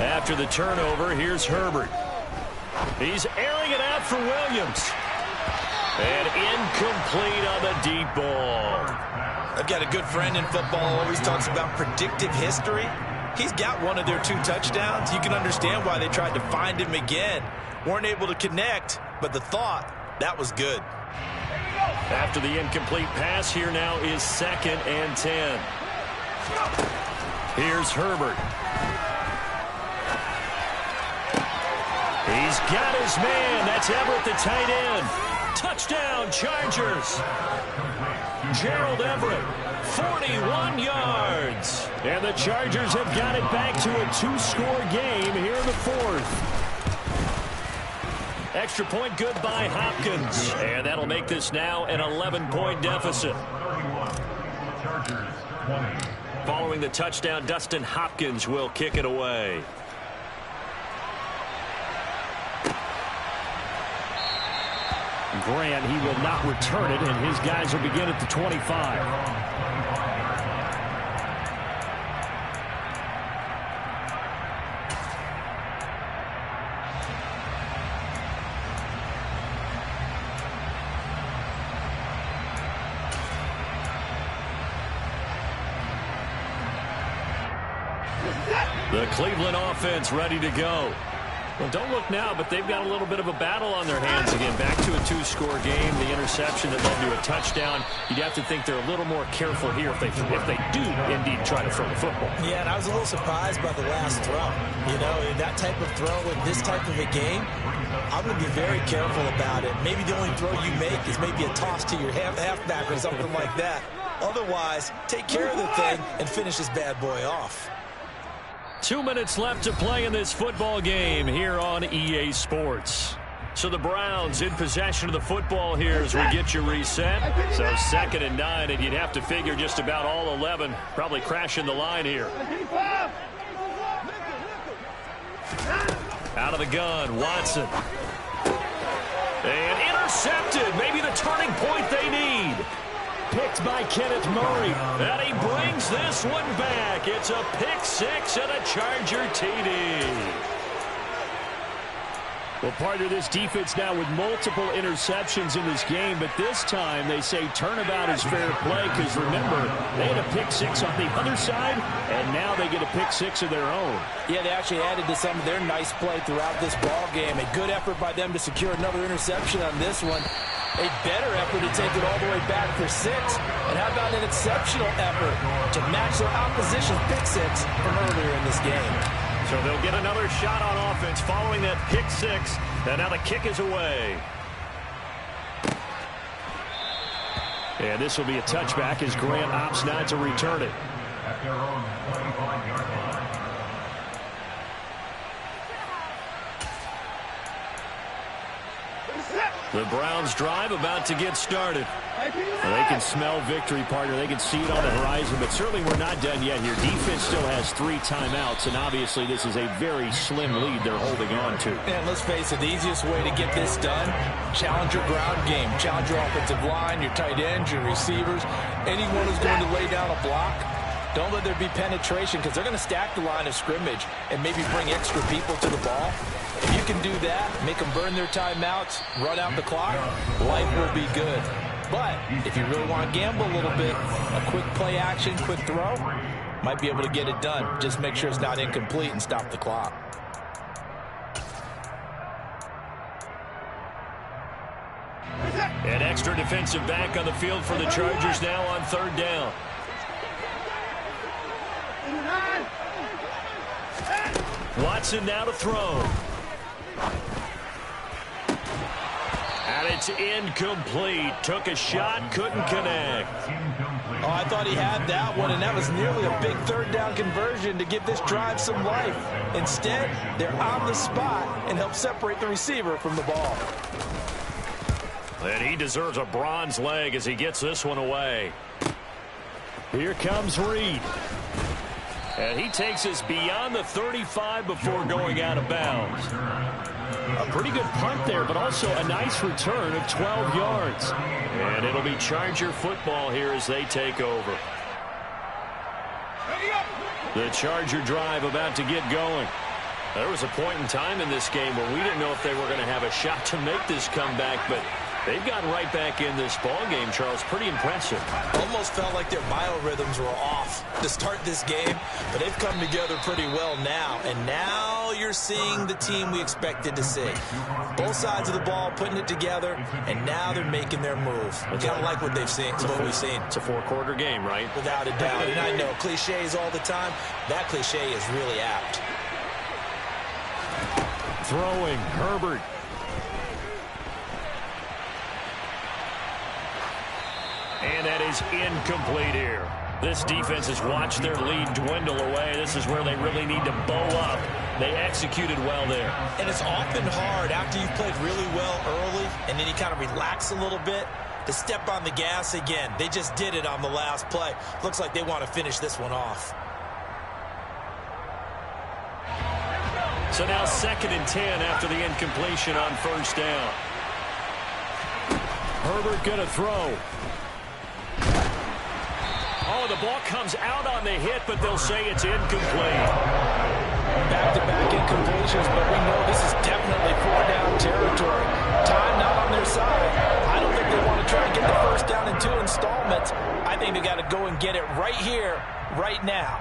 A: After the turnover, here's Herbert. He's airing it out for Williams. And incomplete on the deep ball.
B: I've got a good friend in football, always talks about predictive history. He's got one of their 2 touchdowns. You can understand why they tried to find him again. Weren't able to connect, but the thought, that was good.
A: After the incomplete pass, here now is 2nd and 10. Here's Herbert. He's got his man. That's Everett, the tight end. Touchdown, Chargers. Gerald Everett, 41 yards. And the Chargers have got it back to a 2-score game here in the 4th. Extra point good by Hopkins. And that'll make this now an 11-point deficit. Following the touchdown, Dustin Hopkins will kick it away.
C: Grant, he will not return it, and his guys will begin at the 25.
A: The Cleveland offense ready to go. Well, don't look now, but they've got a little bit of a battle on their hands again. Back to a 2-score game. The interception that led to a touchdown. You'd have to think they're a little more careful here if they do indeed try to throw the football.
B: Yeah, and I was a little surprised by the last throw. You know, in that type of throw in this type of a game, I'm going to be very careful about it. Maybe the only throw you make is maybe a toss to your halfback or something like that. Otherwise, take care of the thing and finish this bad boy off.
A: 2 minutes left to play in this football game here on EA Sports. So the Browns in possession of the football here as we get you reset. So 2nd and 9, and you'd have to figure just about all 11 probably crashing the line here. Out of the gun, Watson. And intercepted. Maybe the turning point they need.
C: Picked by Kenneth Murray.
A: And he brings this one back. It's a pick 6 and a Charger TD.
C: Well, partner, this defense now with multiple interceptions in this game, but this time they say turnabout is fair play because, remember, they had a pick 6 on the other side, and now they get a pick 6 of their own.
B: Yeah, they actually added to some of their nice play throughout this ball game. A good effort by them to secure another interception on this one. A better effort to take it all the way back for 6. And how about an exceptional effort to match their opposition's pick 6 from earlier in this game.
A: So they'll get another shot on offense following that pick 6. And now the kick is away.
C: And this will be a touchback as Grant opts not to return it.
D: At their own 25-yard line.
A: The Browns drive about to get started.
C: Well, they can smell victory, partner. They can see it on the horizon, but certainly we're not done yet here. Defense still has 3 timeouts, and obviously this is a very slim lead they're holding on to.
B: And let's face it, the easiest way to get this done, challenge your ground game. Challenge your offensive line, your tight ends, your receivers. Anyone who's going to lay down a block, don't let there be penetration because they're going to stack the line of scrimmage and maybe bring extra people to the ball. If you can do that, make them burn their timeouts, run out the clock, life will be good. But if you really want to gamble a little bit, a quick play action, quick throw, might be able to get it done. Just make sure it's not incomplete and stop the clock.
A: Extra defensive back on the field for the Chargers now on third down. Watson now to throw. And it's incomplete. Took a shot, couldn't connect.
B: Oh, I thought he had that one, and that was nearly a big third down conversion to give this drive some life. Instead, they're on the spot and help separate the receiver from the ball.
A: And he deserves a bronze leg as he gets this one away.
C: Here comes Reed.
A: And he takes us beyond the 35 before going out of bounds.
C: A pretty good punt there, but also a nice return of 12 yards.
A: And it'll be Charger football here as they take over. The Charger drive about to get going. There was a point in time in this game where we didn't know if they were going to have a shot to make this comeback, but they've gotten right back in this ball game, Charles. Pretty impressive.
B: Almost felt like their biorhythms were off to start this game, but they've come together pretty well now. And now you're seeing the team we expected to see. Both sides of the ball putting it together, and now they're making their move. We gotta like what they've seen, what we've seen.
A: It's a four-quarter game, right?
B: Without a doubt. And I know cliches all the time. That cliche is really apt.
C: Throwing, Herbert.
A: And that is incomplete here. This defense has watched their lead dwindle away. This is where they really need to bow up. They executed well there.
B: And it's often hard after you've played really well early and then you kind of relax a little bit to step on the gas again. They just did it on the last play. Looks like they want to finish this one off.
A: So now 2nd and 10 after the incompletion on first down.
C: Herbert going to throw.
A: Oh, the ball comes out on the hit, but they'll say it's incomplete.
B: Back-to-back incompletions, but we know this is definitely 4-down territory. Time not on their side. I don't think they want to try and get the first down in 2 installments. I think they got to go and get it right here, right now.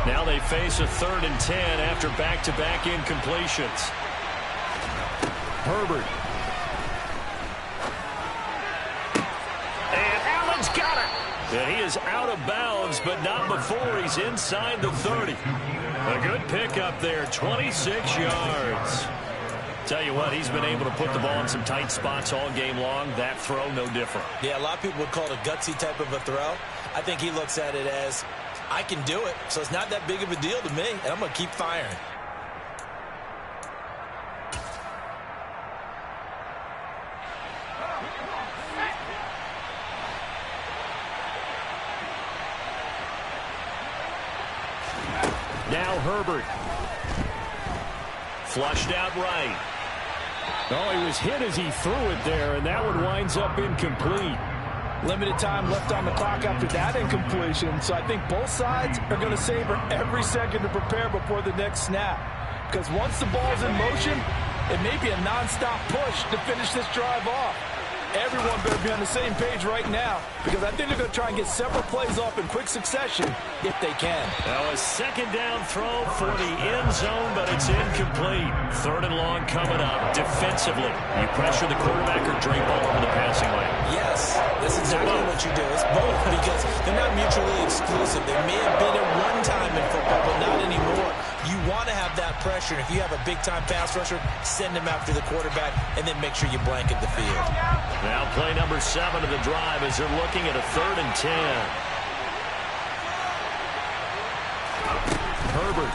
A: Now they face a 3rd and 10 after back-to-back incompletions.
C: Herbert.
A: And Allen's got it. And he is out of bounds, but not before he's inside the 30. A good pickup there, 26 yards. Tell you what, he's been able to put the ball in some tight spots all game long. That throw, no different.
B: Yeah, a lot of people would call it a gutsy type of a throw. I think he looks at it as, I can do it, so it's not that big of a deal to me, and I'm going to keep firing.
C: Now Herbert.
A: Flushed out right.
C: Oh, he was hit as he threw it there, and that one winds up incomplete.
B: Limited time left on the clock after that incompletion, so I think both sides are going to savor every second to prepare before the next snap. Because once the ball's in motion, it may be a nonstop push to finish this drive off. Everyone better be on the same page right now, because I think they're going to try and get several plays off in quick succession if they can.
A: Now a 2nd down throw for the end zone, but it's incomplete. 3rd and long coming up. Defensively, you pressure the quarterback or drape all over the passing lane?
B: Yes, that's exactly what you do. It's both, because they're not mutually exclusive. They may have been at one time in football, but not anymore. You want to have that pressure, and if you have a big-time pass rusher, send him after the quarterback, and then make sure you blanket the field.
A: Now play number 7 of the drive as they're looking at a 3rd and 10.
C: Herbert.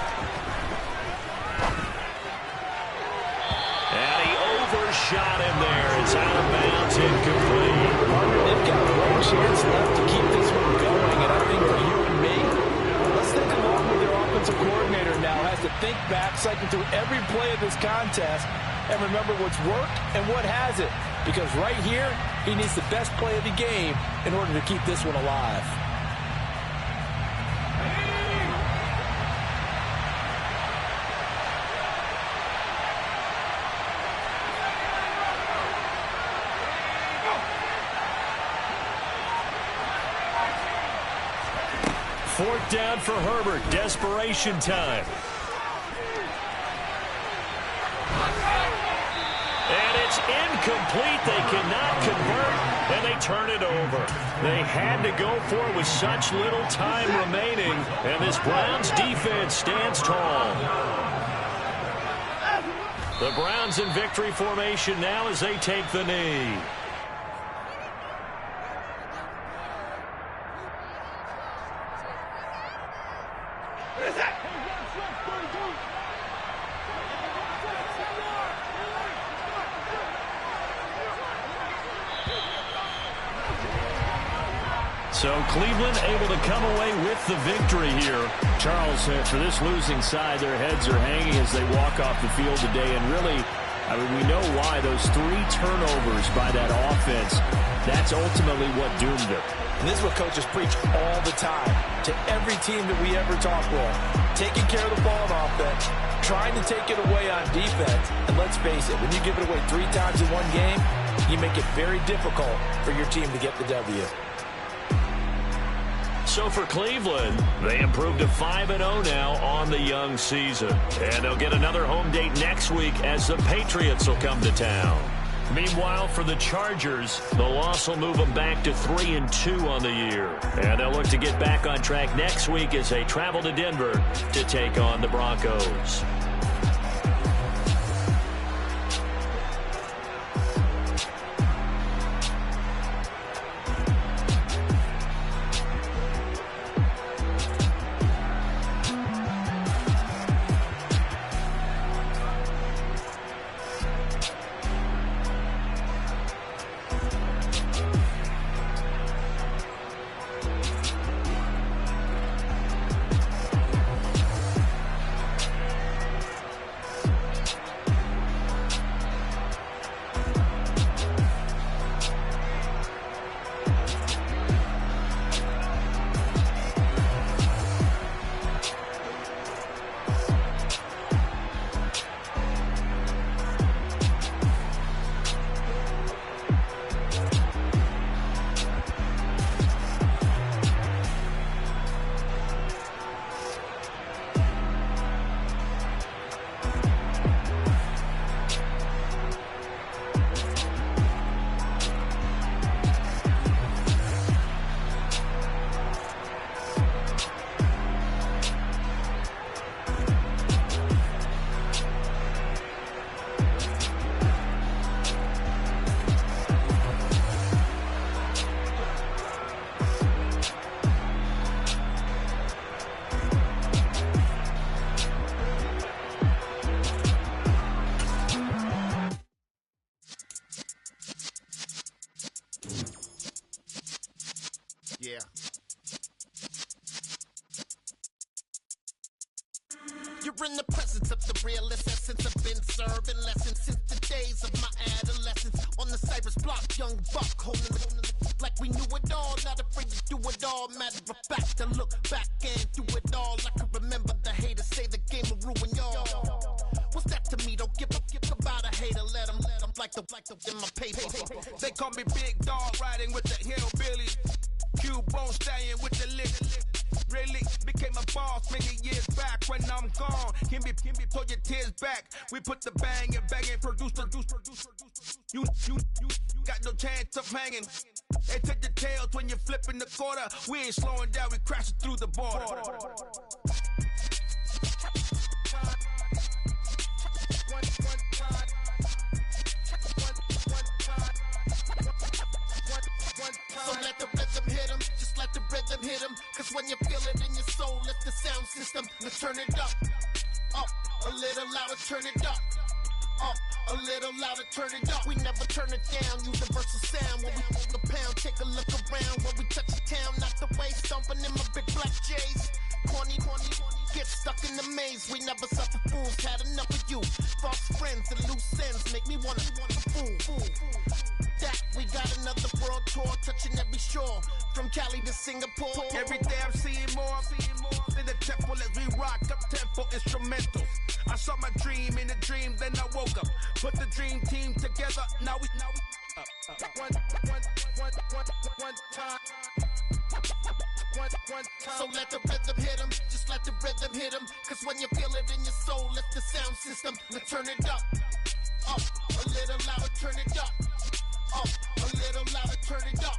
A: And he overshot him there. It's out of bounds, incomplete.
B: They've got one chance left to keep this one going, and I think for you and me, let's think along with their offensive coordinator now has to think back, cycle through every play of this contest, and remember what's worked and what hasn't. Because right here, he needs the best play of the game in order to keep this one alive.
C: Fourth down for Herbert. Desperation time.
A: incomplete. They cannot convert, and they turn it over. They had to go for it with such little time remaining, and this Browns defense stands tall. The Browns in victory formation now as they take the knee.
C: So Cleveland able to come away with the victory here. Charles, for this losing side, their heads are hanging as they walk off the field today. And really, I mean, we know why. Those 3 turnovers by that offense, that's ultimately what doomed them.
B: And this is what coaches preach all the time to every team that we ever talk with. Taking care of the ball on offense, trying to take it away on defense. And let's face it, when you give it away 3 times in one game, you make it very difficult for your team to get the W.
A: So for Cleveland, they improved to 5-0 now on the young season. And they'll get another home date next week as the Patriots will come to town. Meanwhile, for the Chargers, the loss will move them back to 3-2 on the year. And they'll look to get back on track next week as they travel to Denver to take on the Broncos.
E: Yeah. You're in the presence of the realest essence. I've been serving lessons since the days of my adolescence. On the Cypress block, young buck, holding like we knew it all. Not afraid to do it all. Matter of fact, I look back and do it all. I can remember the haters say the game will ruin y'all. What's that to me? Don't give about a hater. Let them like the in my paper.
F: They call me Big Dog, riding with the hillbillies. Q-Bone stallion with the lick. Really became a boss many years back. When I'm gone, can be pull your tears back. We put the bang and produce. You got no chance of hanging. They take the tails when you're flipping the quarter. We ain't slowing down, we crashing through the border.
E: So let the rhythm hit him, just let the rhythm hit him. Cause when you feel it in your soul, lift the sound system. Let's turn it up, a little louder, turn it up. A little louder, turn it up. We never turn it down, universal sound. When we move the pound, take a look around. When we touch the town, not the way, stomping in my big black J's. Corny, get stuck in the maze. We never suffer fools, had enough of you. False friends and loose ends make me wanna fool. That we got another world tour, touching every shore. From Cali to Singapore.
F: Every day I'm seeing more in the temple as we rock up tempo instrumentals. I saw my dream in a dream, then I woke up. Put the dream team together, now we one time.
E: So let the rhythm hit him, just let the rhythm hit him. Cause when you feel it in your soul, lift the sound system, let's turn it up. A little louder, turn it up. A little louder, turn it up.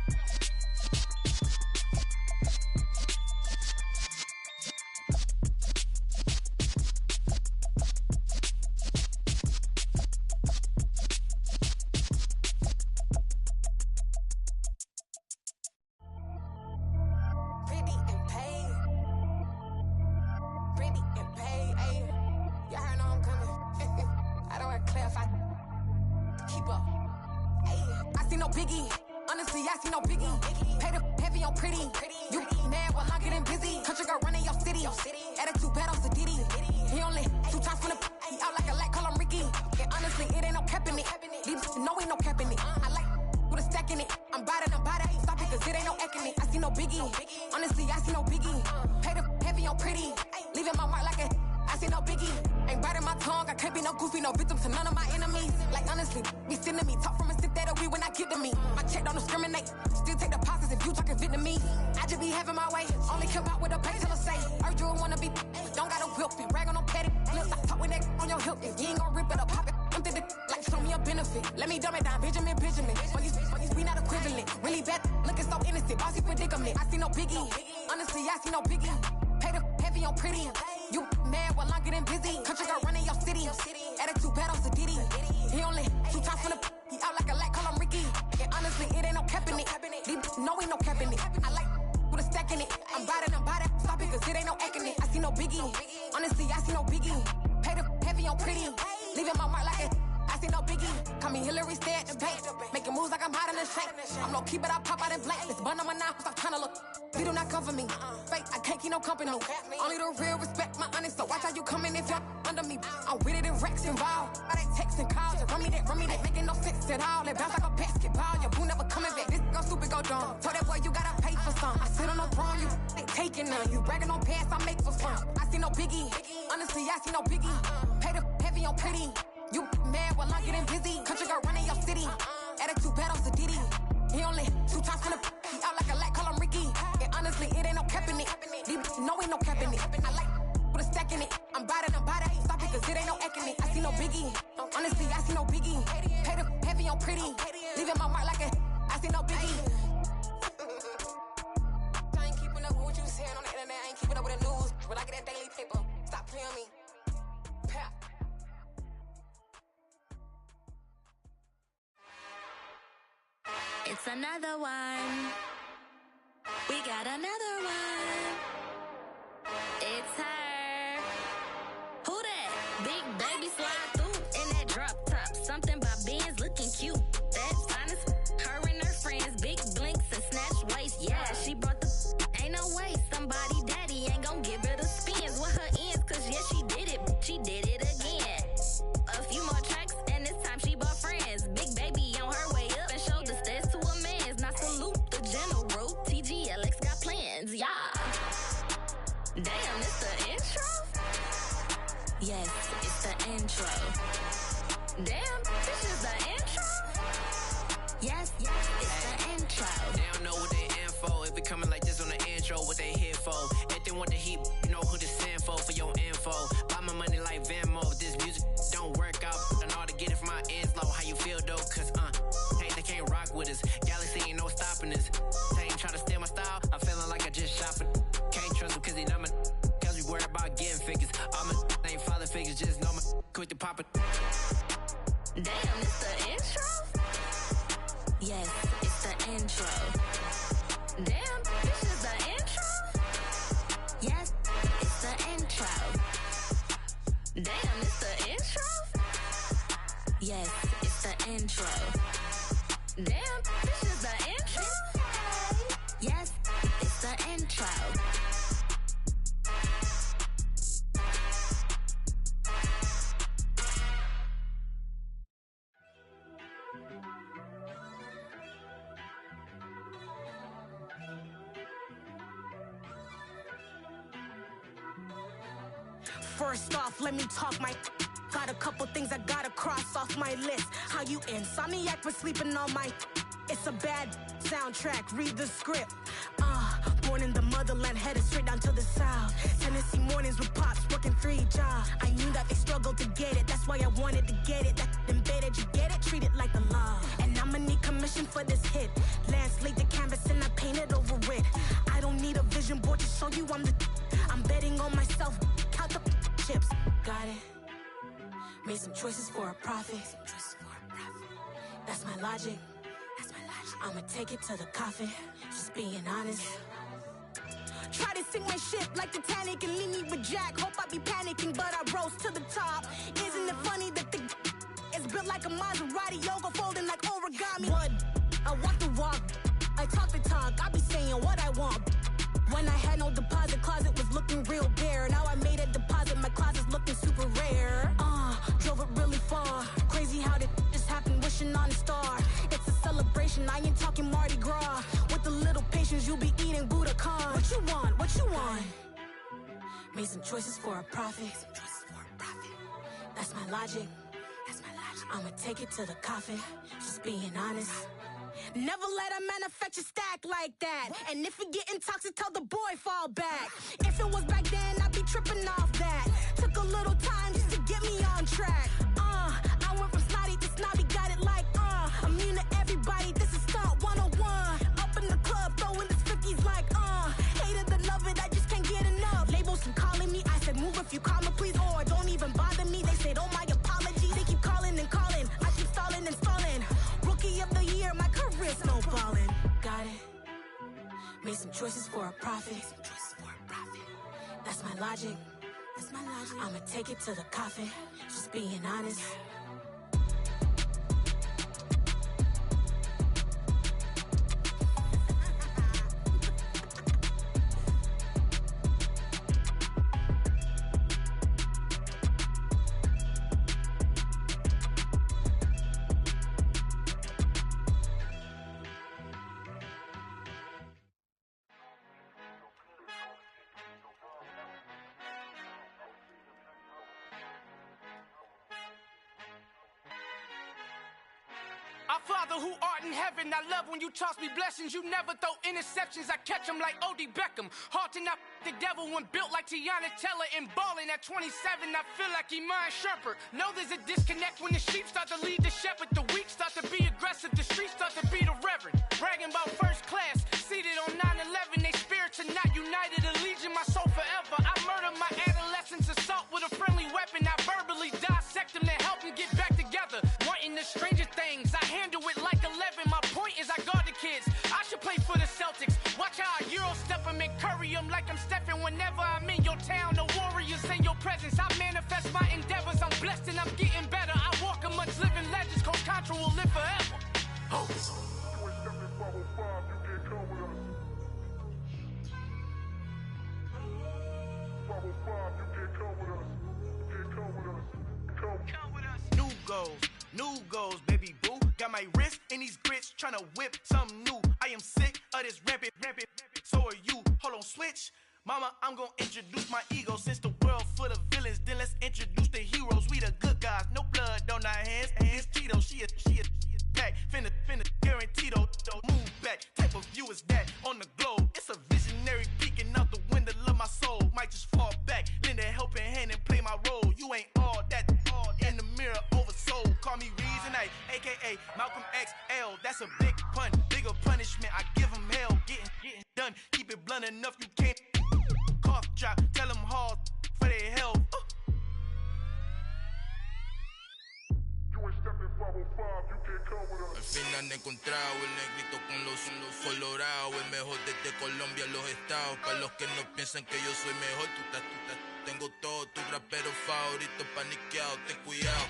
G: Only the real respect my honest, so watch how you coming if you're under me. I'm with it in Rex involved. I they texting calls, run me that, making no sense at all. It bounce like a basketball, your boo never coming back. This go super go dumb. Told that boy you gotta pay for some. I sit on no throne, you ain't taking none. You bragging on pants, I make for fun. I see no biggie, honestly I see no biggie. Pay the heavy on pretty. You mad while I'm getting busy. Country girl running your city. Attitude bad on Sadiddy. He only 2 times from the he out like a lack, call him Ricky. And honestly, it ain't no cap in it. No, ain't no cap in it. I like put a stack in it. I'm bout it. Stop it, cause it ain't no acting it. I see no biggie. Honestly, I see no biggie. Pay the heavy on pretty. Leaving my mark like a I see no biggie. I ain't keeping up with what you saying on the internet. I ain't keeping up with the news. But I get that daily paper. Stop playing me. Pap.
H: It's another one. We got another one. It's her. Who that? Big baby slide through in that drop top. Something by Benz looking cute. That's honest. Her and her friends, big blinks and snatch waist. Yeah, she brought the. Ain't no way somebody daddy ain't gon' give her the spins with her ends. Cause yeah, she did it. She did it again. A few more tracks and this time she bought friends. Big baby on her way up and showed the stairs to a man's. Now salute the general. TGLX got plans, yeah. Damn, it's the intro? Yes, it's the intro. Damn, this is the intro? Yes, it's the intro.
I: They don't know what they in for. If we coming like this on the intro, what they here for? If they want the heat, you know who to send for your info. Buy my money like Venmo. If this music don't work out, I know how to get it from my ends low. How you feel though? Cause hey, they can't rock with us. Galaxy ain't no stopping us. They ain't try to steal my style. I'm feeling like I just shot for. Can't trust them cause they not my. Cause we worried about getting figures. All my ain't father figures, just know my quick to pop it.
H: Damn, it's the intro? Yes, it's the intro. Damn, this is the intro? Yes, it's the intro. Damn, it's the intro? Yes, it's the intro. Damn, this is the intro? Yes, it's the intro.
J: First off, let me talk my. Got a couple things I gotta cross off my list. How you insomniac for sleeping on my. It's a bad soundtrack, read the script. born in the motherland, headed straight down to the south. Tennessee mornings with pops, working 3 jobs. I knew that they struggled to get it, that's why I wanted to get it. That embedded, you get it, treat it like the law. And I'ma need commission for this hit. Lance laid the canvas and I painted over it. I don't need a vision board to show you I'm betting on myself, count the chips. Got it. Made some choices for a profit. That's my logic. I'ma take it to the coffin, just being honest. Try to sink my ship like Titanic and leave me with Jack. Hope I be panicking, but I rose to the top. Isn't it funny that the is built like a Maserati, yoga folding like origami? What? I walk the walk, I talk the talk, I be saying what I want. When I had no deposit, closet was looking real bare. Now I made a deposit, my closet's looking super rare. Drove it really far. Crazy how did this happen, wishing on a star. It's a celebration, I ain't talking Mardi Gras. With a little patience, you'll be eating Budokan. What you want? What you want? Made some choices for a profit. That's my logic. I'ma take it to the coffin, just being honest. Never let a manufacture stack like that. And if it getting toxic, tell the boy fall back. If it was back then, I'd be tripping off that. Took a little time just to get me on track. I went from snotty to snobby, got it like, immune to everybody, this is stunt 101. Up in the club, throwing this 50s like, hated to love it, I just can't get enough. Labels and calling me, I said move if you call me please, or don't even bother me. They said, oh my apology, they keep calling and calling. I keep stalling and stalling. Rookie of the year, my career snowballing. Got it. Made some choices for a profit. That's my logic. I'ma take it to the coffin, just being honest.
F: Our Father who art in heaven, I love when you toss me blessings. You never throw interceptions, I catch them like O.D. Beckham. Hard to knock the devil when built like Tiana Teller and balling at 27. I feel like Iman Shumpert. Know there's a disconnect when the sheep start to lead the shepherd. The weak start to be aggressive, the streets start to be the reverend. Bragging about first class, seated on 9/11. They spirits are not united, allegiant my soul forever. I murdered my adolescence, assault with a friendly weapon. I verbally dissect them to help them get back together. Wanting the stranger things, I handle it like 11. My point is I guard the kids. I should play for the Celtics. Watch how I Euro step them and curry them like I'm stepping. Whenever I'm in your town, the Warriors in your presence. I manifest my endeavors. I'm blessed and I'm getting better. I walk amongst living legends. Coach Contra will live forever. Oh. New goals, baby boo. Got my wrist in these grits, tryna whip something new. I am sick of this rampant. So are you. Hold on, switch. Mama, I'm gonna introduce my ego. Since the world full of villains, then let's introduce the heroes. We the good guys, no blood on our hands. Hands Tito, she a pack. Finna guarantee though. Move back. Type of view is that on the globe? It's a visionary peeking out the window of my soul. Might just fall back, lend a helping hand and play my role. You ain't all that in the mirror oversold. Call me Reason A, aka Malcolm XL. That's a big pun, bigger punishment. I give him hell, getting done. Keep it blunt enough, you can't cough drop. Tell them hard for their health.
K: Al fin han encontrado el negrito con los colorados, el mejor desde Colombia, los estados. Para los que no piensan que yo soy mejor, tengo todo, tu rapero favorito paniqueado, ten cuidado.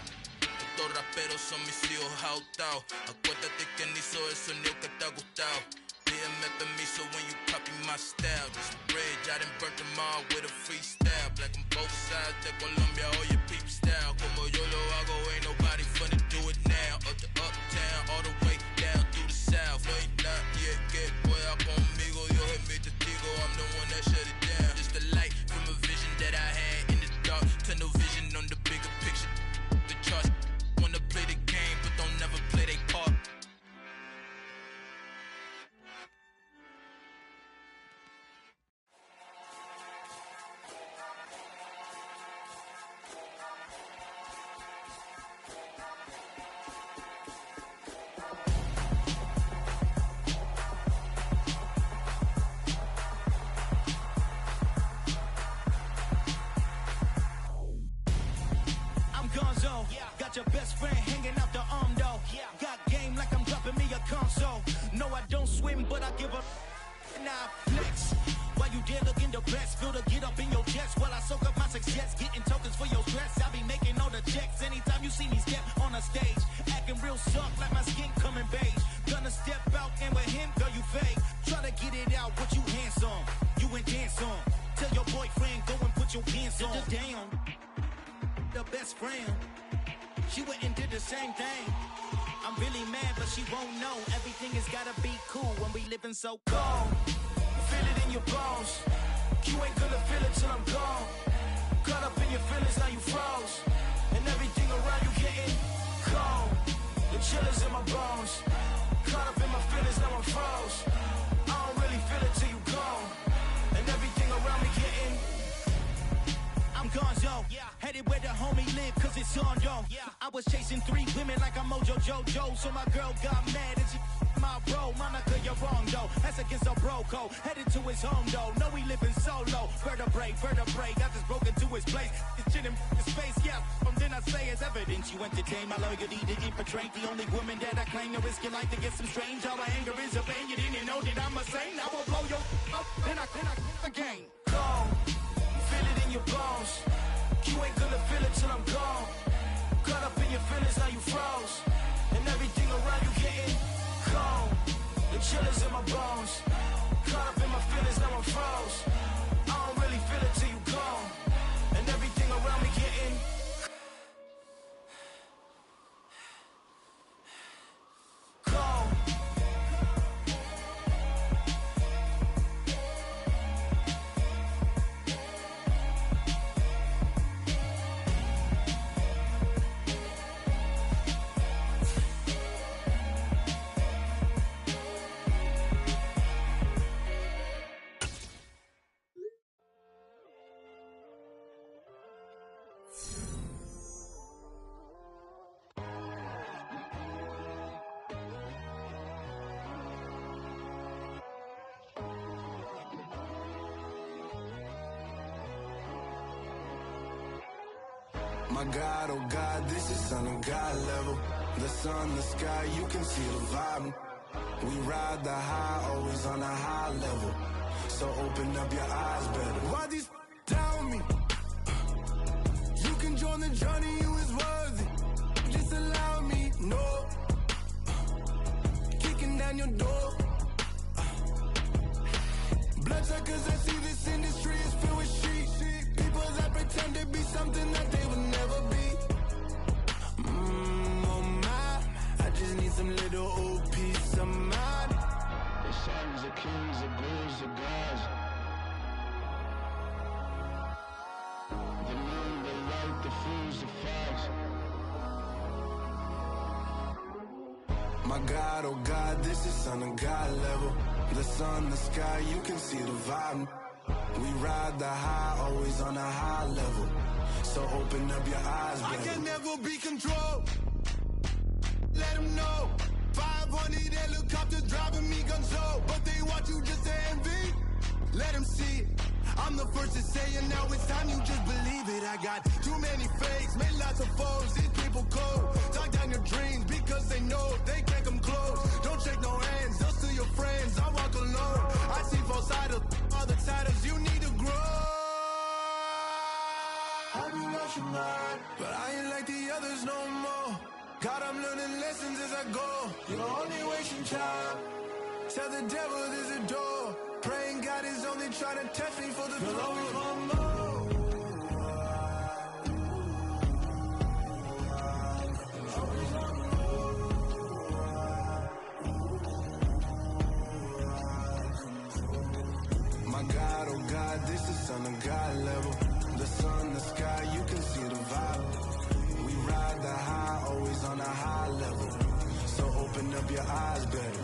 K: Estos raperos son mis hijos jautados. Acuérdate que ni hizo el sonido que te ha gustado. Pídeme permiso when you copy my style. This bridge, I done burnt them all with a freestyle. Black on both sides de Colombia, oye peep style. Como yo lo hago, ain't nobody finna do it now. Up to uptown, all the way down through the south. No hay nadie que pueda conmigo. Dios es mi testigo, I'm the one that shut it down. Just the light from a vision that I had in the dark. Tunnel vision on the bigger picture. The charts wanna play the game, but don't never play their part.
F: when I flex. While you there looking the best, feel the get up in your chest. While I soak up my success, getting tokens for your stress. I be making all the checks anytime you see me step on a stage. Acting real soft like my skin coming beige. Gonna step out and with him, girl, you fake. Try to get it out, what you handsome. You ain't dance on. Tell your boyfriend, go and put your pants on. Down, the best friend. She went and did the same thing. I'm really mad, but she won't know. Everything has gotta be cool when we living so cold. Feel it in your bones. You ain't gonna feel it till I'm gone. Caught up in your feelings, now you froze. And everything around you getting cold. The chill is in my bones. Caught up in my feelings, now I'm froze. I don't really feel it till you gone. And everything around me getting I'm gonzo, headed where the homie live, cause it's on, yo. I was chasing 3 women like I'm Mojo Jojo, so my girl got mad and she my bro. Monica, you're wrong, though. That's against a bro code. Headed to his home, though. No, we living solo. Vertebrae, got this broken to his place. This shit in space, yeah. From then I say as evidence, you entertain my loyalty to infiltrate. The only woman that I claim to risk your life to get some strange. All my anger is a pain. You didn't know that I'm a saint. I will blow your up, then I again. Go. Feel it in your bones. You ain't gonna feel it till I'm gone. Caught up in your feelings, now you froze. And everything around you getting cold. The chill is in my bones. Caught up in my feelings, now I'm froze. I don't really feel it till you gone. And everything around me getting cold.
L: My God, oh God, this is son of God level. The sun, the sky, you can see the vibe. We ride the high, always on a high level. So open up your eyes better. Why these tell me? You can join the journey, you is worthy. Just allow me, no. Kicking down your door. Bloodsuckers, I see this industry is filled with sheep. People that pretend to be something that they will never be. Oh my, I just need some little old peace of mind. The sons of kings, the ghouls, the gods. The moon, the light, the fools, the fogs. My God, oh God, this is son of God level. The sun, the sky, you can see the vibe. We ride the high, always on a high level. So open up your eyes, baby. I can never be controlled. Let them know. 500 helicopters driving me gunso. But they want you just to envy. Let them see it. I'm the first to say it, now it's time you just believe it. I got too many fakes, made lots of foes. These people cold. Talk down your dreams because they know they can't come close. Don't shake no hands, just to your friends. I walk alone. I see false idols, all the titles you need to grow. I be watching mine, but I ain't like the others no more. God, I'm learning lessons as I go. You're only wasting time. Tell the devil there's a door. Praying God is only trying to test me for the glory. Always want more. My God, oh God, this is son of God level. The sun, the sky, you can see the vibe. We ride the high, always on a high level. So open up your eyes, baby.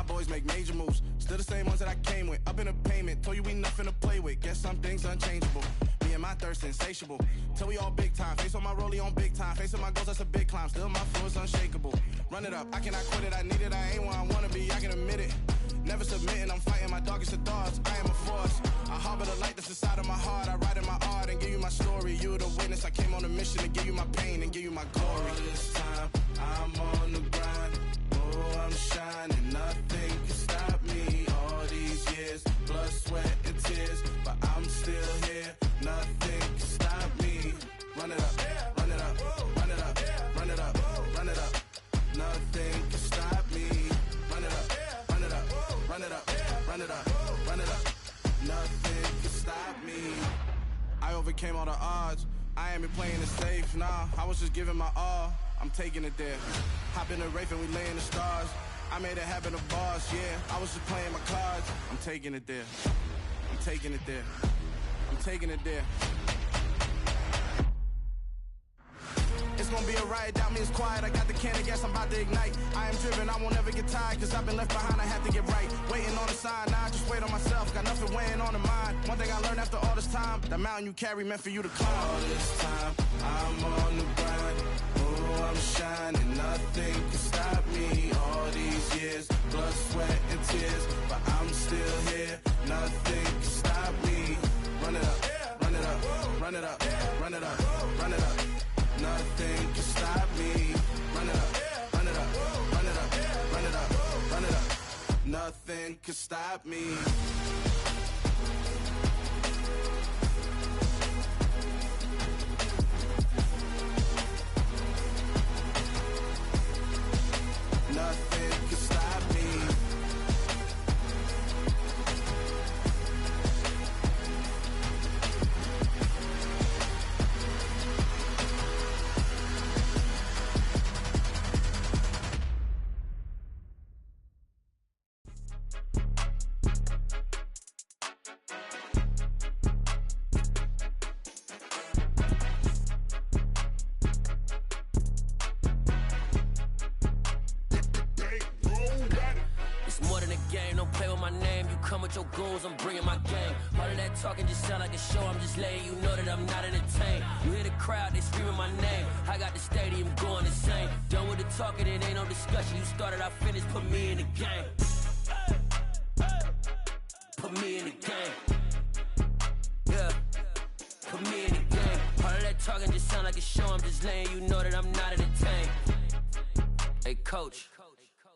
L: my boys make major moves. Still the same ones that I came with. Up in a payment, told you we nothing to play with. Guess some things unchangeable. Me and my thirst insatiable. Till we all big time. Face on my rollie on big time. Face on my goals, that's a big climb. Still my flow is unshakable. Run it up, I cannot quit it. I need it, I ain't where I wanna be. I can admit it. Never submitting, I'm fighting my darkest of thoughts. I am a force. I harbor the light that's inside of my heart. I write in my art and give you my story. You the witness. I came on a mission to give you my pain and give you my glory. All this time, I'm on the grind. Oh, I'm shining. Nothing can stop me. All these years, blood, sweat, and tears. But I'm still here. Nothing can stop me. Run it up, run it up, run it up, run it up, run it up. Nothing can stop me. Run it up, run it up, run it up, run it up, run it up. Nothing can stop me. I overcame all the odds. I ain't been playing it safe, nah. I was just giving my all. I'm taking it there. Hop in the Wraith and we lay in the stars. I made it happen, the boss, yeah. I was just playing my cards. I'm taking it there. I'm taking it there. I'm taking it there. It's gonna be a riot, doubt me, it's quiet. I got the can of gas, I'm about to ignite. I am driven, I won't ever get tired, cause I've been left behind, I have to get right. Waiting on the sign, now I just wait on myself. Got nothing weighing on the mind. One thing I learned after all this time, that mountain you carry meant for you to climb. All this time, I'm on the grind. Oh, I'm shining, nothing can stop me. All these years, blood, sweat, and tears. But I'm still here, nothing can stop me. Run it up, run it up, run it up, run it up, run it up. Nothing can stop me. Run it up, run it up, run it up, run it up, run it up. Nothing can stop me. Nothing can stop me.
M: Your goals, I'm bringing my game. All of that talking just sound like a show. I'm just letting you know that I'm not entertained. You hear the crowd, they screaming my name. I got the stadium going insane. Done with the talking, it ain't no discussion. You started, I finished, put me in the game. Put me in the game. Yeah, put me in the game. All of that talking just sound like a show. I'm just letting you know that I'm not entertained. Hey, coach.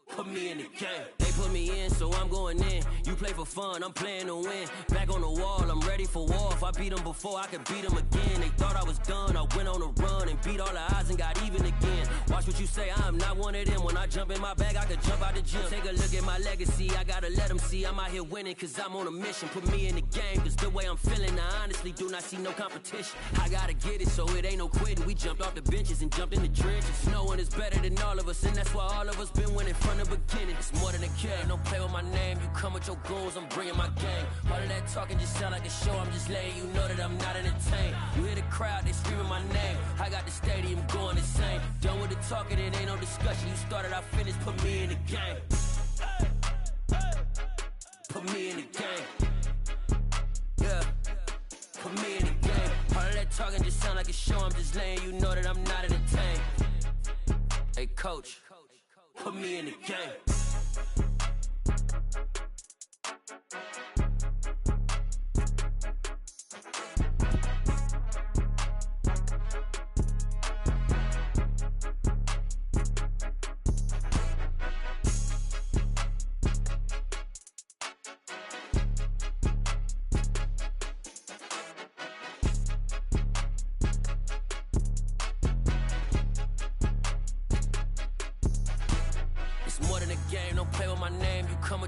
M: Put me in the game. They put me in, so I'm going in. You play for fun, I'm playing to win. Back on the wall, I'm ready for war. If I beat them before, I could beat them again. They thought I was done, I went on a run and beat all the odds and got even again. Watch what you say, I'm not one of them. When I jump in my bag, I could jump out the gym. Take a look at my legacy, I gotta let them see I'm out here winning, cause I'm on a mission. Put me in the game, cause the way I'm feeling, I honestly do not see no competition. I gotta get it, so it ain't no quitting. We jumped off the benches and jumped in the trenches. No one is better than all of us, and that's why all of us been winning from the beginning. It's more than a game, don't play with my name. You come with your goals, I'm bringing my game. All of that talking just sound like a show. I'm just letting you know that I'm not entertained. You hear the crowd, they screaming my name. I got the stadium going insane. Done with the talking, it ain't no discussion. You started, I finished, put me in the game. Put me in the game. Yeah, put me in the game. All of that talking just sound like a show. I'm just letting you know that I'm not entertained. Hey, coach. Put me in the game.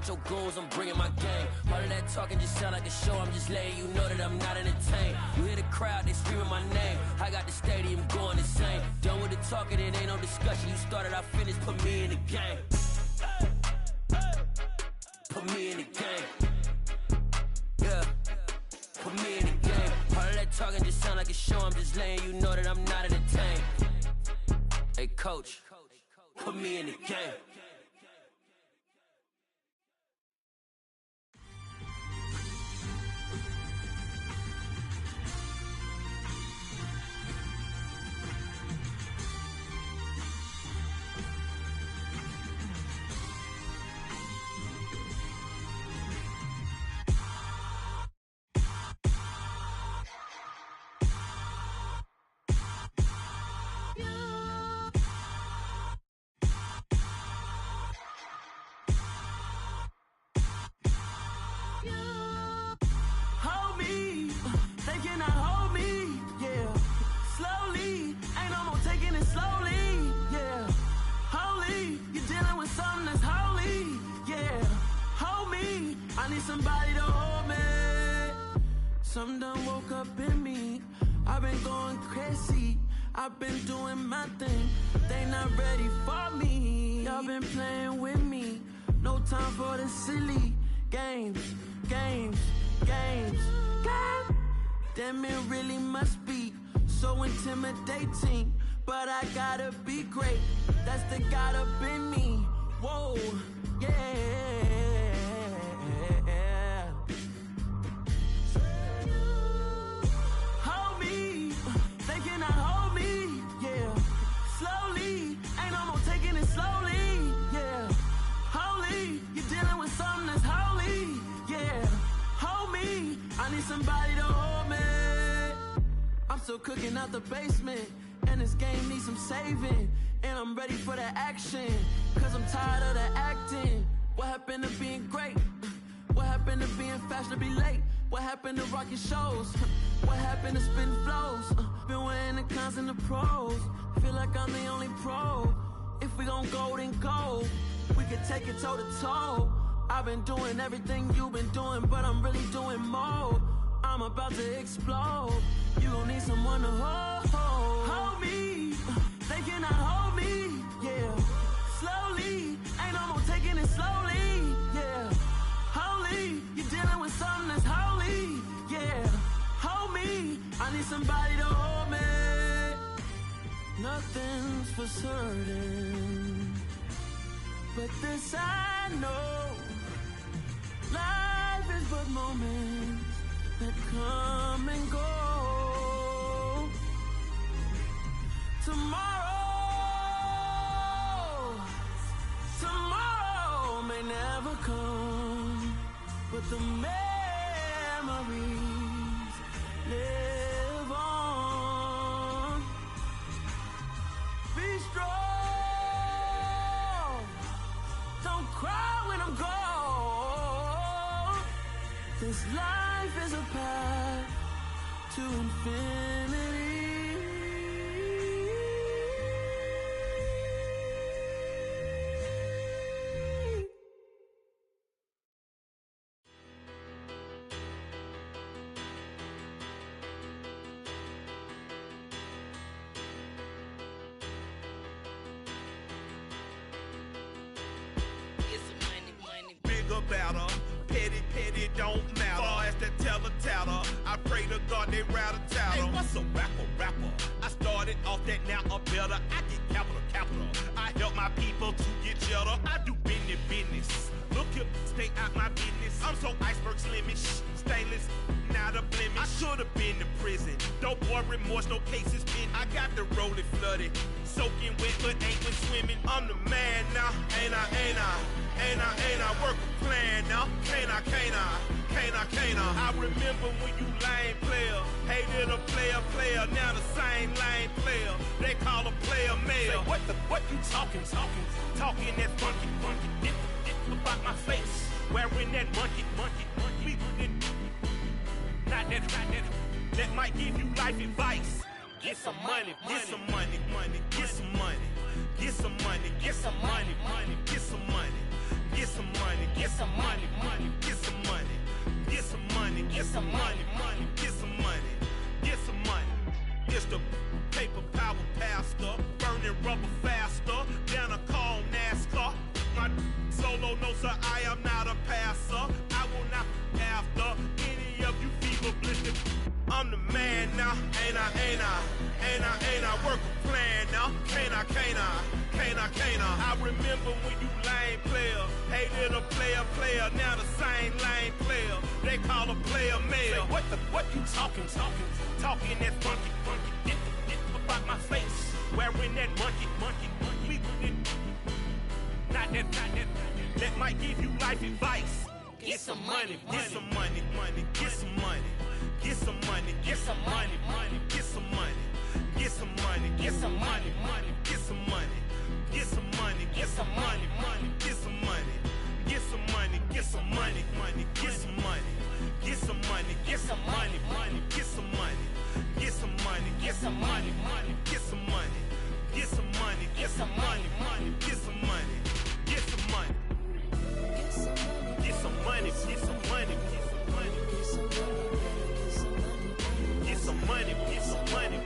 M: Your goals, I'm bringing my game. All of that talking just sound like a show. I'm just letting you know that I'm not entertained. You hear the crowd, they screaming my name. I got the stadium going insane. Done with the talking, it ain't no discussion. You started, I finished, put me in the game. Put me in the game. Yeah, put me in the game. All of that talking just sound like a show. I'm just letting you know that I'm not entertained. Hey, coach, put me in the game. slowly. Ain't no more taking it slowly, yeah. Holy, you're dealing with something that's holy, yeah. Hold me, I need somebody to hold me. Something done woke up in me. I've been going crazy. I've been doing my thing. They not ready for me. Y'all been playing with me. No time for the silly games. Damn, it really must be so intimidating. But I gotta be great. That's the God up in me. Whoa, yeah. Hold me, they cannot hold me, yeah. Slowly, ain't no more taking it slowly, yeah. Holy, you're dealing with something that's holy, yeah. Hold me, I need somebody to hold me. I'm still cooking out the basement, and this game needs some saving. And I'm ready for the action, cause I'm tired of the acting. What happened to being great? What happened to being fashionably late? What happened to rocking shows? What happened to spitting flows? Been wearing the cons and the pros. Feel like I'm the only pro. If we gon' go, then go. We could take it toe to toe. I've been doing everything you've been doing, but I'm really doing more. I'm about to explode. You gon' need someone to hold me. They cannot hold me, yeah. Slowly, ain't no more taking it slowly, yeah. Holy, you're dealing with something that's holy, yeah. Hold me, I need somebody to hold me. Nothing's for certain, but this I know. Life is but moments that come and go. Tomorrow may never come, but the memories live on. Be strong, don't cry when I'm gone. This life is a path to infinity.
F: Better, petty, don't matter. Far as the teller, I pray to God they rattle tattle. Hey, what's a rapper? I started off that, now I'm better. I get capital. I help my people to get cheddar. I do business. Look here, stay out my business. I'm so iceberg slimish, stainless, not a blemish. I should have been to prison. No boy remorse, no cases pinned. I got the rolling flooded, soaking wet, but ain't been swimming. I'm the man now, ain't I? Work a plan now, can't I? I remember when you lame player, hated a player, now the same lame player. They call a player mayor. What you talking that funky, about my face, wearing that monkey, not that, that might give you life advice. Get some money, get some money, get some money, get some money, get some money, get some money. Get some money, get some money, get some money, get some money, get some money, get some money, get some money. It's the paper power pastor, burning rubber faster, down a call NASCAR. My solo no sir, I am not a passer. I will not after any of you fever blistered. I'm the man now, ain't I? Work a plan now, can't I? I remember when you lame player, hated a player, now the same lame player. They call a player mayor. What you talking that funky, about my face, wearing that monkey, not that, that might give you life advice. Get some money, get some money, get some money. Get some money, get some money, get some money, get some money, get some money, get some money, get some money, get some money, get some money, get some money, get some money, get some money, get some money, get some money, get some money, get some money, get some money, get some money, get some money, get some money, get some money, get some money, get some money, get some money, get some money, get some money. Get some money, get some money.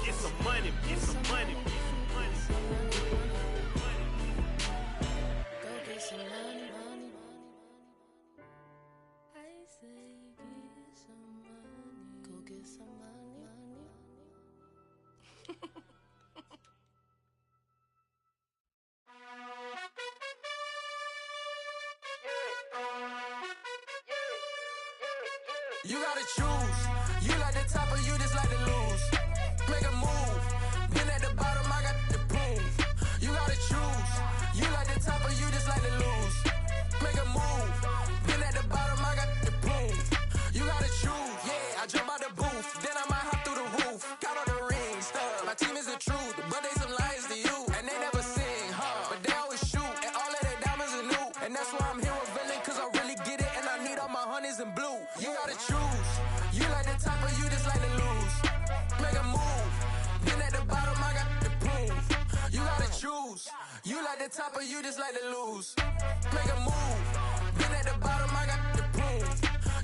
F: Get some money, get some money.
H: Go get some money, money. I say get some money. Go get some money, money.
L: You gotta choose. You like the top or you just like to lose. Make a move. Been at the bottom, I got the proof. You gotta choose. You like the top or you just like to lose. Make a move. Been at the bottom, I got the proof. You gotta choose. Yeah, I jump out the booth. Then I might hop through the roof. Count on the rings, stuff. My team is the truth, but they some liars to you. And they never sing, but they always shoot. And all of their diamonds are new. And that's why I'm here with villain, cause I really get it. And I need all my honeys in blue. You gotta choose. You like the top or you just like to lose. Make a move. Been at the bottom, I got the proof. You gotta choose. You like the top or you just like to lose. Make a move. Been at the bottom, I got the proof.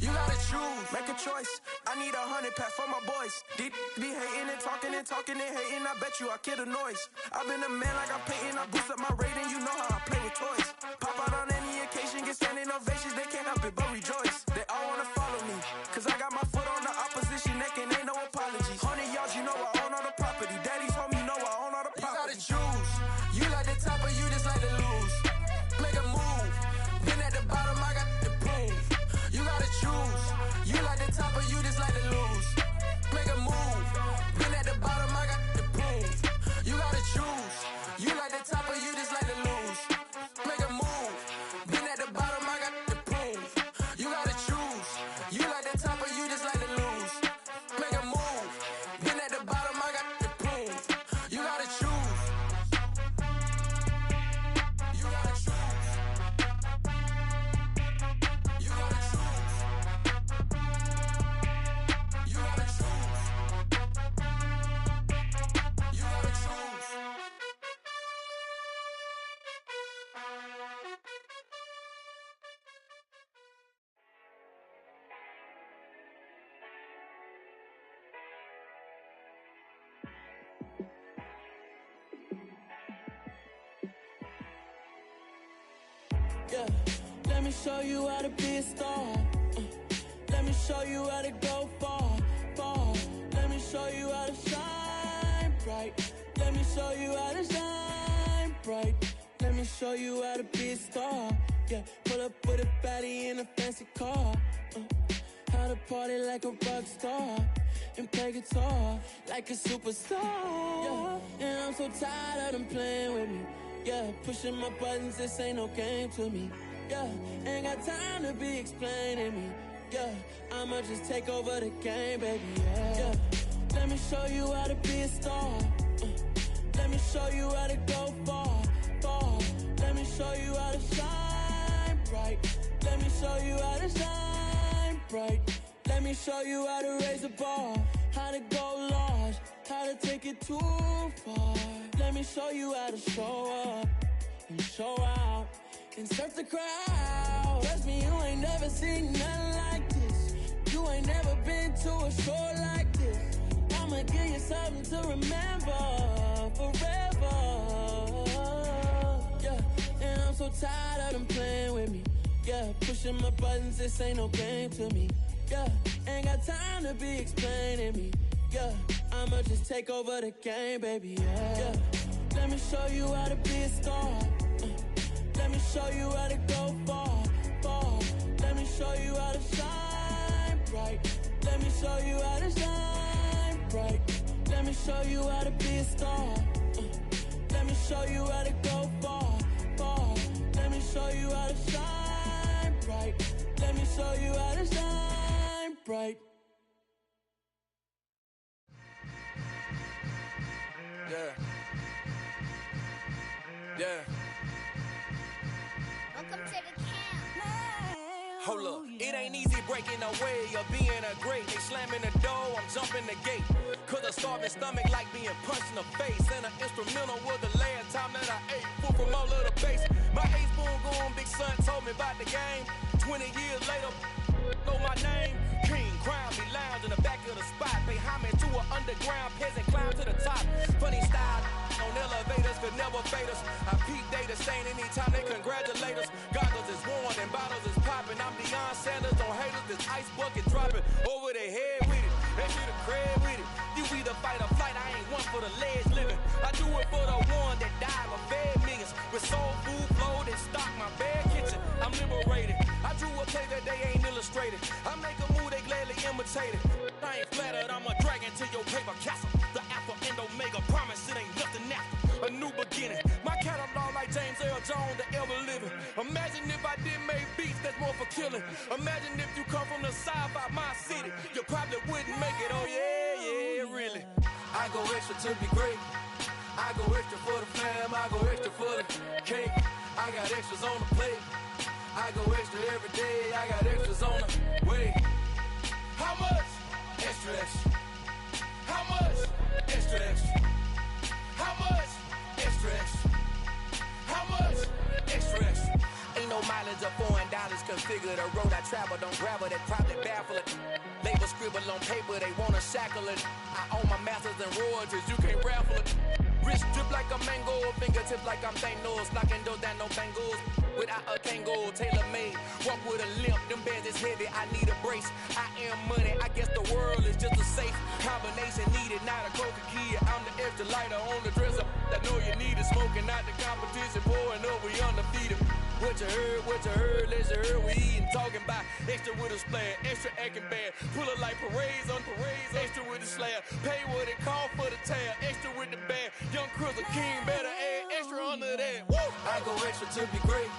L: You gotta choose. Make a choice. I need 100 pack for my boys. Be hating and talking and hating. I bet you I kill the noise. I've been a man like I'm painting. I boost up my rating. You know how I play with toys. Pop out on any occasion, get standing ovations. They can't help it but rejoice. They all wanna follow me, cause I got my foot on the opposition neck and ain't no apologies. 100 yards, you know I own all the property. Daddy's home, you know I own all the property. You gotta choose. You like the top or you just like to lose. Make a move. Been at the bottom, I got the proof. You gotta choose. You like the top or you just like to lose. Make a move. Been at the bottom, I got the proof. You gotta choose. You like the top or you just like to lose. Make a move. Been at the bottom, I got the proof. You gotta choose. You like the top or you just like to lose. Make a move. Been at the bottom, I got the proof. You gotta choose. You gotta choose. You gotta choose. You gotta choose. You gotta choose.
M: Yeah, let me show you how to be a star. Let me show you how to go far, far. Let me show you how to shine bright. Let me show you how to shine bright. Let me show you how to be a star. Yeah, pull up with a baddie in a fancy car. How to party like a rock star and play guitar like a superstar. Yeah, and I'm so tired of them playing with me. Yeah, pushing my buttons, this ain't no game to me. Yeah, ain't got time to be explaining me. Yeah, I'ma just take over the game, baby. Yeah, let me show you how to be a star. Let me show you how to go far, far. Let me show you how to shine bright. Let me show you how to shine bright. Let me show you how to raise the bar, how to go large, how to take it too far. Let me show you how to show up and show out and surf the crowd. Trust me, you ain't never seen nothing like this. You ain't never been to a show like this. I'ma give you something to remember forever. Yeah, and I'm so tired of them playing with me. Yeah, pushing my buttons, this ain't no game to me. Yeah, ain't got time to be explaining me. Yeah, I'ma just take over the game, baby. Yeah, let me show you how to be a star. Let me show you how to go far, far. Let me show you how to shine bright. Let me show you how to shine bright. Let me show you how to be a star. Let me show you how to go far, far. Let me show you how to shine bright. Let me show you how to shine bright.
L: Yeah.
N: Yeah.
E: Welcome to the camp.
N: Hold up, it ain't easy breaking away or being a great. They slamming the door, I'm jumping the gate. Cause a starving stomach like being punched in the face. And an instrumental was the last time that I ate. Food from all of the base. My ace boom going, big son told me about the game. 20 years later, know my name. King, crown, be lounge in the back of the spot. Pay homage to an underground peasant, climb to the top. Funny style on elevators could never fade us. I peep data saying anytime they congratulate us. Goggles is worn and bottles is popping. I'm Deion Sanders on haters, this ice bucket dropping over their head with it. They should have cred with it. You either fight or flight, I ain't one for the legs living. I do it for the one that died or fed millions. With soul food flow that stock my bare kitchen. I'm liberated. I drew a play that they ain't illustrated. I make a move they gladly imitate it. I ain't flattered, I'm a dragon to your paper castle. The Alpha and Omega promise it ain't nothing after. A new beginning. My catalog like James Earl Jones, the ever living. Imagine if I did make beats that's more for killing. Imagine if you come from the side by my city. You probably wouldn't make it, oh yeah, really. I go extra to be great. I go extra for the fam, I go extra for the cake. I got extras on the plate. I go extra every day, I got extras on the way. How much? Extra, extra. How much? Extra, extra. How much? Extra, extra. How much? Extra, extra. Ain't no mileage of $4 configure the road I travel. Don't gravel that probably baffle it. Label scribble on paper, they wanna shackle it. I own my masters and royalties, you can't raffle it. Wrist drip like a mango, fingertips like I'm Thanos. Knocking those down, no bangles. Without a Kango, tailor made. Walk with a limp, them bands is heavy, I need a brace. I am money, I guess the world is just a safe combination needed, not a coca kid. I'm the extra lighter on the dresser. I know you need it, smoking out the competition, pouring up, we undefeated. What you heard, let's heard, we eatin', talking about extra with a splash, extra acting bad. Pull it like parades on parades, extra with the slab. Pay what it cost for the tab, extra with the band. Young Cruiser King better add extra under that. Woo! I go extra to be great.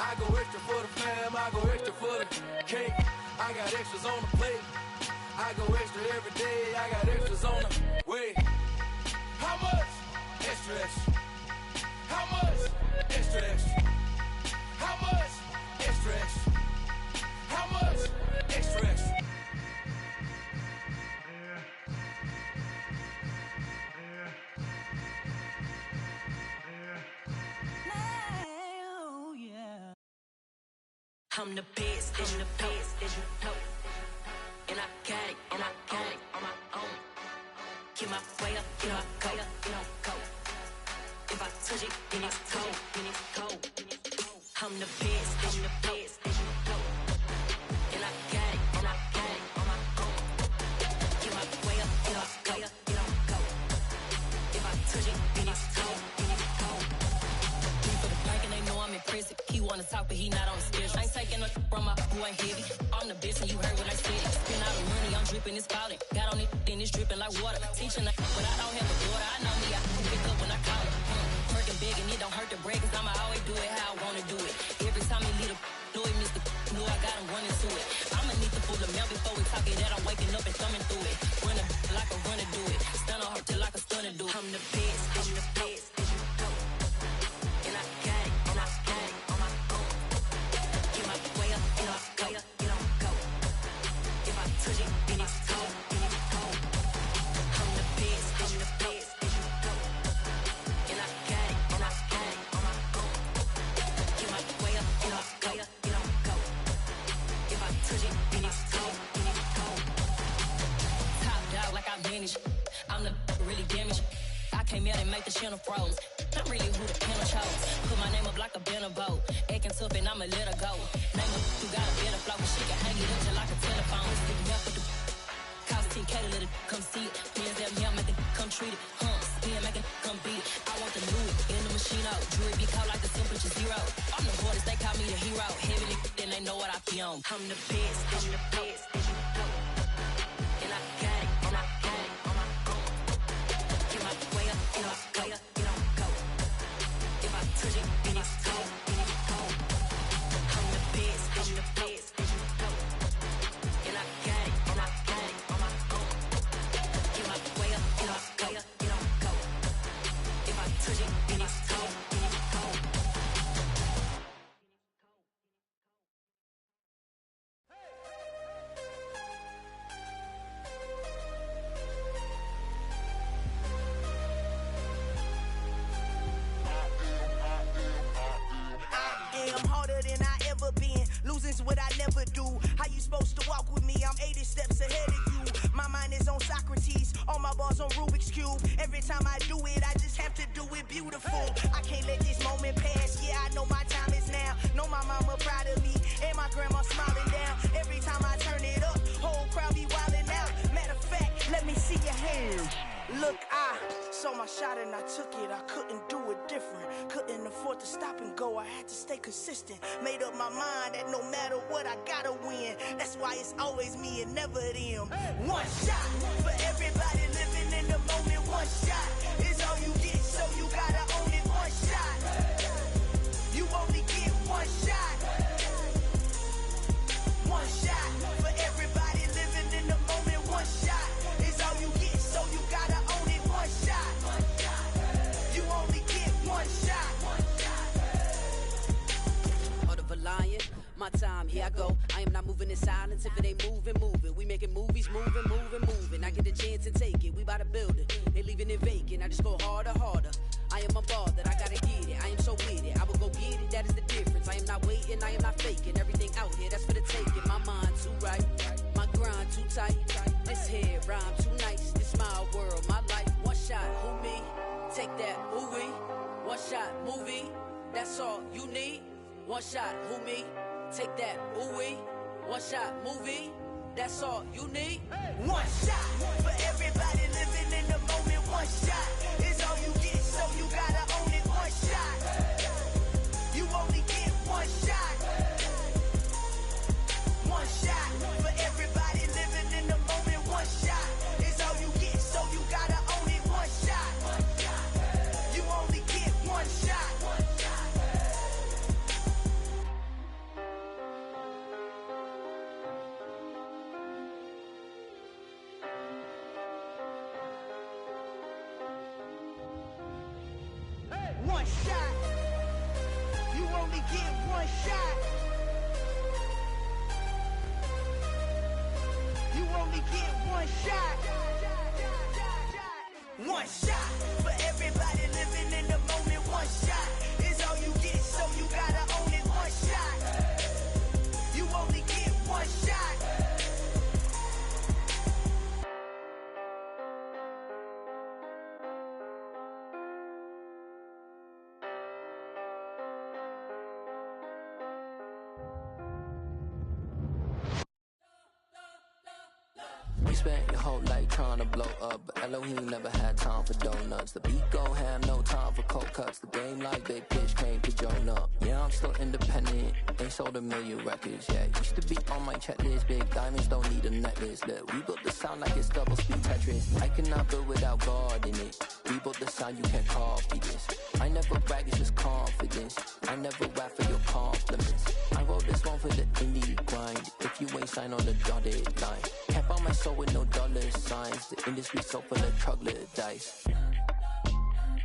N: I go extra for the fam, I go extra for the cake. I got extras on the plate. I go extra every day, I got extras on the way. How much? Extra, extra. How much? Extra, extra. How much? Extra, extra. How much? Extra, extra.
M: I'm the best, I'm the best, as you know. And I got it, on my own. Get my way up, get my go, get on go. If I touch it, then it's cold, then it's cold. I'm the best, as you know. And I got it, on my own. Get my way up, get my go, get on go. If I touch it, then it's cold, then it's cold. Me for the blank and they know I'm impressive. He wanna talk, but he not on the schedule. I ain't taking no from my boy heavy. I'm the best and you heard what I said. Spend all the money, I'm dripping, it's falling. Got on it, then it's dripping like water. Teaching the but I don't have a daughter. I know me, I can pick up when I call it. Working big and it don't hurt to break, cause I'ma always do it how I wanna do it. Every time he lead a know it, Mr. Know I got him running to it. I'ma need to pull the mail before we talk it that I'm waking up and thumbing through it. Run a like a runner do it. Stun on her till like a stunner do it. I'm the best, I'm the best, as you know. And I got it, and I got it on my own. Get my way up, get on go, get on go. If I touch it, then it's cold, then it's cold. I'm the best, I'm the best, as you know. And I got it, and I got it on my own. Get my way up, get on go, get on go. If I touch it, then it's cold, then it's cold. Top dog like I manage. I'm the really damaged. I came out and make the channel froze. I'm really who the panel chose. Put my name up like a banner boat. Acting tough and I'ma let her go. Name her who got a better flow. She can hang it up just like a telephone. Stick me up with the cost 10K to let it come see it. Hands at me, I make it come treat it. Spin, make it come beat it. I want the Louis in the machine out. Jewelry be called like the temperature zero. I'm the hardest, they call me the hero. Heavy then they know what I be on. I'm the best, as you know. And I got it, and I got it on my own. Get my way up, get on go, get on go. If I touch it, then it's cold, then it's cold. I'm the best, as you know. And I got it, and I got it on my own. Get my way up, get on go, get on go. If I touch it, then it's cold, then it's
O: reasons what I never do. How you supposed to walk with me? I'm 80 steps ahead of you. My mind is on Socrates, all my bars on Rubik's Cube. Every time I do it, I just have to do it beautiful. I can't let this moment pass. Yeah, I know my time is now. Know my mama proud of me, and my grandma smiling down. Every time I turn it up, whole crowd be wildin' out. Matter of fact, let me see your hands. Look, I saw my shot and I took it. I couldn't do it different. Couldn't afford to stop and go. I had to stay consistent. Made up my mind that no matter what, I gotta win. That's why it's always me and never them. One shot for everybody living in the moment. One shot is all you get, so you gotta own it. One shot. You only get one shot. One shot for everybody living in the moment. One shot is all you get, so you gotta own it. One shot. You only get one shot.
P: Heart of a lion, my time, here I go. I am not moving in silence. If it ain't moving, moving. We making movies, moving, moving, moving. I get a chance and take it. We bout to build it. They leaving it vacant. I just go harder, harder. I am unbothered, I gotta get it. I am so with it. I will go get it, that is the difference. I am not waiting, I am not faking. Everything out here, that's for the taking. My mind too right, my grind too tight. This here rhyme too nice. This my world, my life. One shot, who me? Take that, who we? One shot, movie. That's all you need. One shot, who me? Take that, who we? One shot, movie. That's all you need.
O: One shot for everybody living in the moment. One shot is all you get, so you gotta own it. One shot. You only get one shot. One shot for everybody living in the moment. One shot is all you get, so you gotta own it. One shot. You only get one shot. One shot. You only get one shot. You only get one shot. One shot for everybody living in the moment. One shot is all you get, so you gotta own it. One shot. You only get one shot.
Q: You spent your whole life trying to blow up, but Elohim never had time for donuts. The beat go ham, no time for cold cuts. The game like big pitch came to Jonah. Yeah, I'm still independent, ain't sold a million records yet. Used to be on my checklist, big diamonds don't need a necklace. Look, we built the sound like it's double speed Tetris. I cannot build without God in it. We built the sound, you can't copy this. I never brag, it's just confidence. I never rap for your compliments. I wrote this one for the indie grind. If you ain't signed on the dotted line, can't buy my soul with no dollar signs. The industry so full of troglodytes.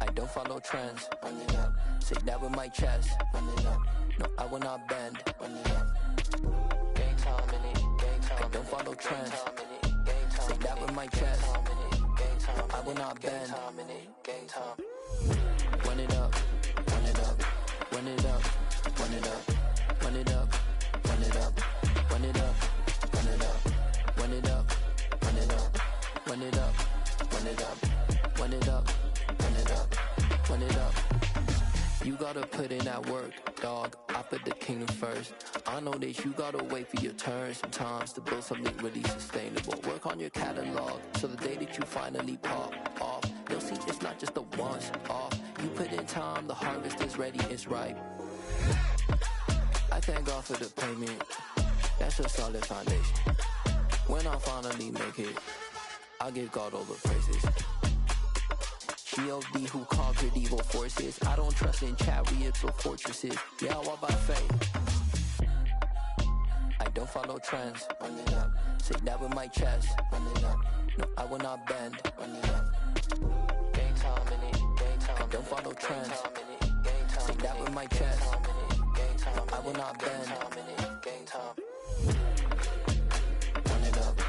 Q: I don't follow trends. Run it up. Say that with my chest. Run it up. No, I will not bend. Run it up. Gang time in it. Gang time. I don't follow trends. Say that with my chest. I will not bend. Gang time. Run it up. Run it up. Run it up. Run it up. Run it up. Run it up. Run it up. Run it up. Run it up. Run it up. Run it up. Run it up. Run it up. Run it up. Run it up. You gotta put in that work, dog. I put the kingdom first. I know that you gotta wait for your turn sometimes to build something really sustainable. Work on your catalog, so the day that you finally pop off, you'll see it's not just a once off. You put in time, the harvest is ready, it's ripe. I thank God for the payment. That's a solid foundation. When I finally make it, I'll give God all the praises. G.O.D. who conquered evil forces. I don't trust in chariots or fortresses. Yeah, I walk by faith. I don't follow trends. Run it up. Say that with my chest. Run it up. No, I will not bend. Run it up. Gang time in it. Gang time. I don't follow trends. Say that with my chest. I will not bend. Gang time. Run it up.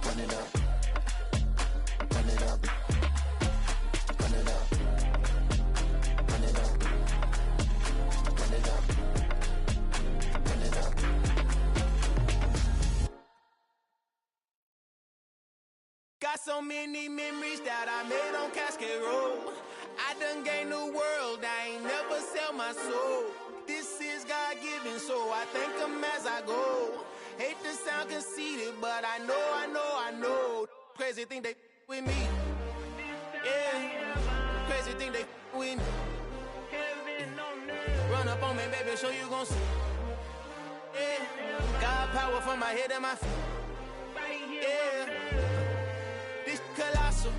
Q: Run it up. Run it up. Run it up. Run it up. Run it up. Run it
F: Got so many memories that I made on Cascade Road. I done gained the world, I ain't never sell my soul. This is God-given, so I thank him as I go. Hate to sound conceited, but I know. Crazy thing they with me. Yeah, crazy thing they with me. Run up on me, baby, so you gon' see. Yeah, got power from my head and my feet. Yeah, this colossal.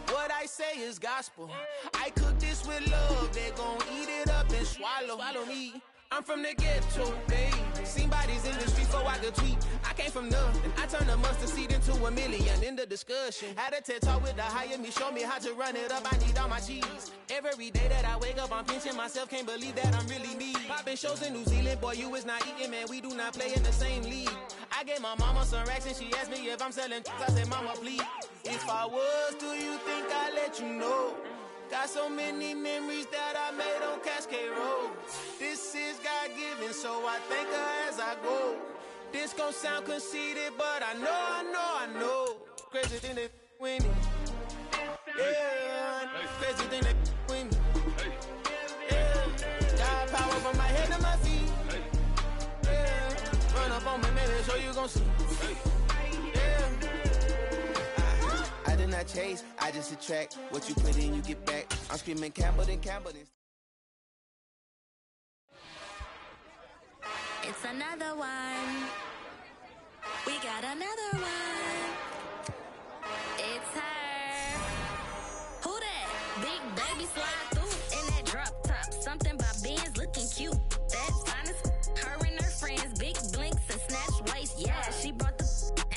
F: What I say is gospel. I cook this with love. They gon' eat it up and swallow me. I'm from the ghetto, babe. Seen bodies in the streets before I could tweet. I came from nothing. I turned a mustard seed into a million. In the discussion, had a TED talk with the higher me. Show me how to run it up. I need all my cheese. Every day that I wake up, I'm pinching myself. Can't believe that I'm really me. Popping shows in New Zealand, boy, you is not eating, man. We do not play in the same league. I gave my mama some racks and she asked me if I'm selling. I said, mama, please. If I was, do you think I'd let you know? Got so many memories that I made on Cascade Road. This is God-given, so I thank her as I go. This gon' sound conceited, but I know. Crazy thing they with me. Yeah, crazy thing they with me. Yeah, got power from my head to my feet. Yeah, run up on me, maybe, so you gon' see. Yeah. I did not chase, I just attract. What you put in, you get back. I'm screaming Campbell.
H: It's another one. We got another one. It's her. Who that? Big baby slide through in that drop top. Something by Benz looking cute. That's honest. Her and her friends, big blinks and snatch waist. Yeah, she brought the.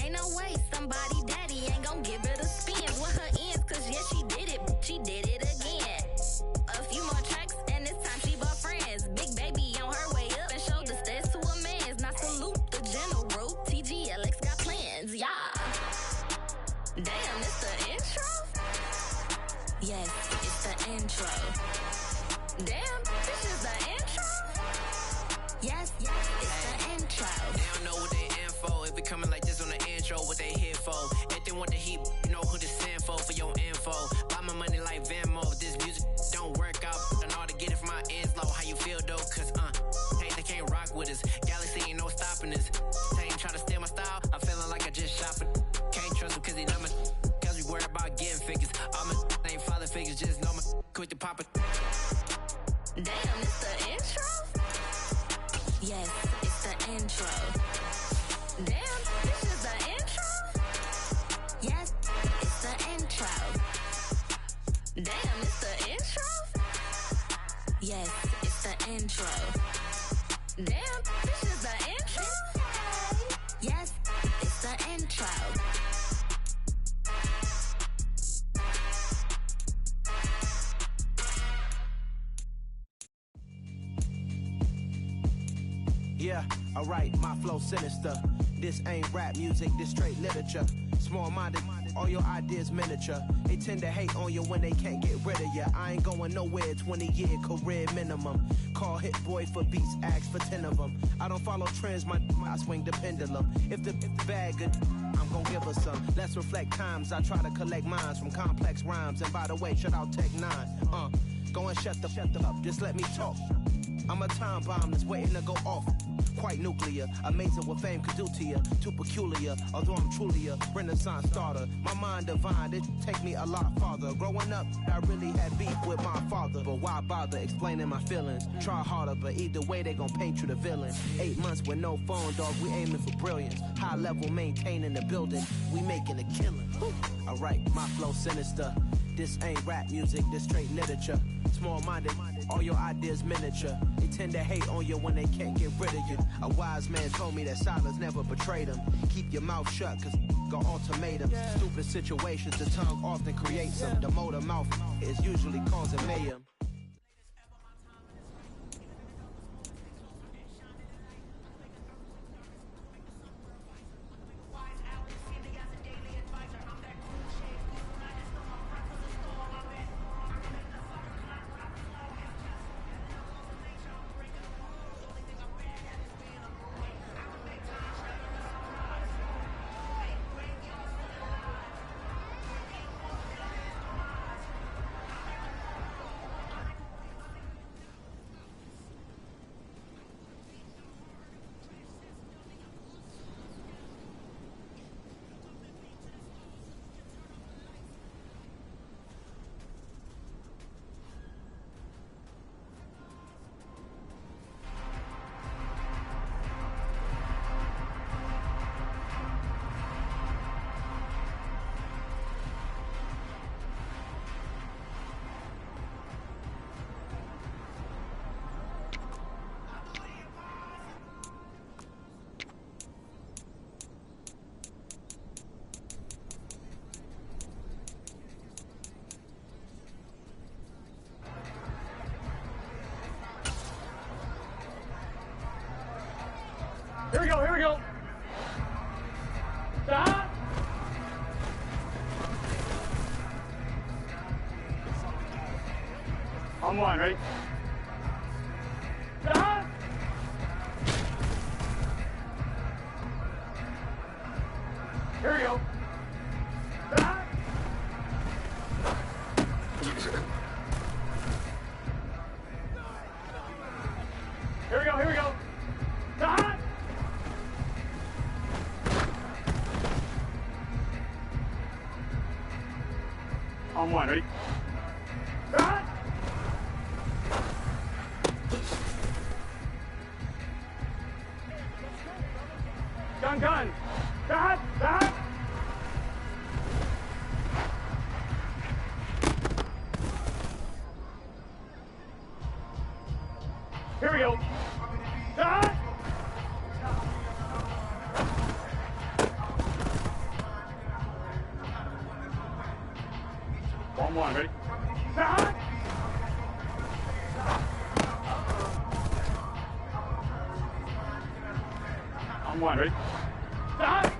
H: Ain't no way somebody daddy ain't gon' give her the spins with her ends. Cause yeah, she did it. She did it again. A few more tracks and this time she bought friends. Big baby on her way up and showed the stairs to a man's. Now salute the general. TGLX got plans, yeah. Damn, it's the intro? Yes, it's the intro. Damn, this is the intro? Yes, it's the intro.
I: They don't know what they in for. If it coming like this on the intro, what they here for? If they want the heat, you know who to send for your info. Buy my money like Venmo. If this music don't work out, and all to get it from my ends low. How you feel though? Cause hey, they can't rock with us. Galaxy ain't no stopping us. They ain't try to steal my style. I'm feeling like I just shop it. Can't trust them cause they know my. Cause we worried about getting figures. All my ain't father figures. Just know my quick to pop it.
H: Damn, it's the intro? Yes, it's the intro. Damn, this is the intro? Yes, it's the intro. Damn, it's the intro? Yes, it's the intro. Damn, this is the intro? Yes, it's the intro.
F: Yeah, alright, my flow sinister. This ain't rap music, this straight literature. Small-minded, all your ideas miniature. They tend to hate on you when they can't get rid of you. I ain't going nowhere, 20-year career minimum. Call Hit Boy for beats, ask for 10 of them. I don't follow trends, I swing the pendulum. If the bag good, I'm gon' give her some. Let's reflect times, I try to collect minds from complex rhymes. And by the way, shout out Tech 9. Go and shut the up, just let me talk. I'm a time bomb that's waiting to go off. Quite nuclear, amazing what fame could do to you. Too peculiar, although I'm truly a renaissance starter. My mind divine, it take me a lot farther. Growing up, I really had beef with my father. But why bother explaining my feelings? Try harder, but either way they gon' paint you the villain. 8 months with no phone, dog, we aiming for brilliance. High level maintaining the building, we making a killing. Alright, my flow sinister. This ain't rap music, this straight literature. Small-minded, all your ideas miniature. They tend to hate on you when they can't get rid of you. A wise man told me that silence never betrayed him. Keep your mouth shut, cause got ultimatums. Stupid situations, the tongue often creates them. The motor mouth is usually causing mayhem.
C: Here we go, here we go. Stop. On one, ready? Stop. Here we go. Stop. Here we go, here we go. Stop. On one, ready? Stop. Gun. Stop. Here we go. Stop. One, ready? Stop. On one, ready? Stop.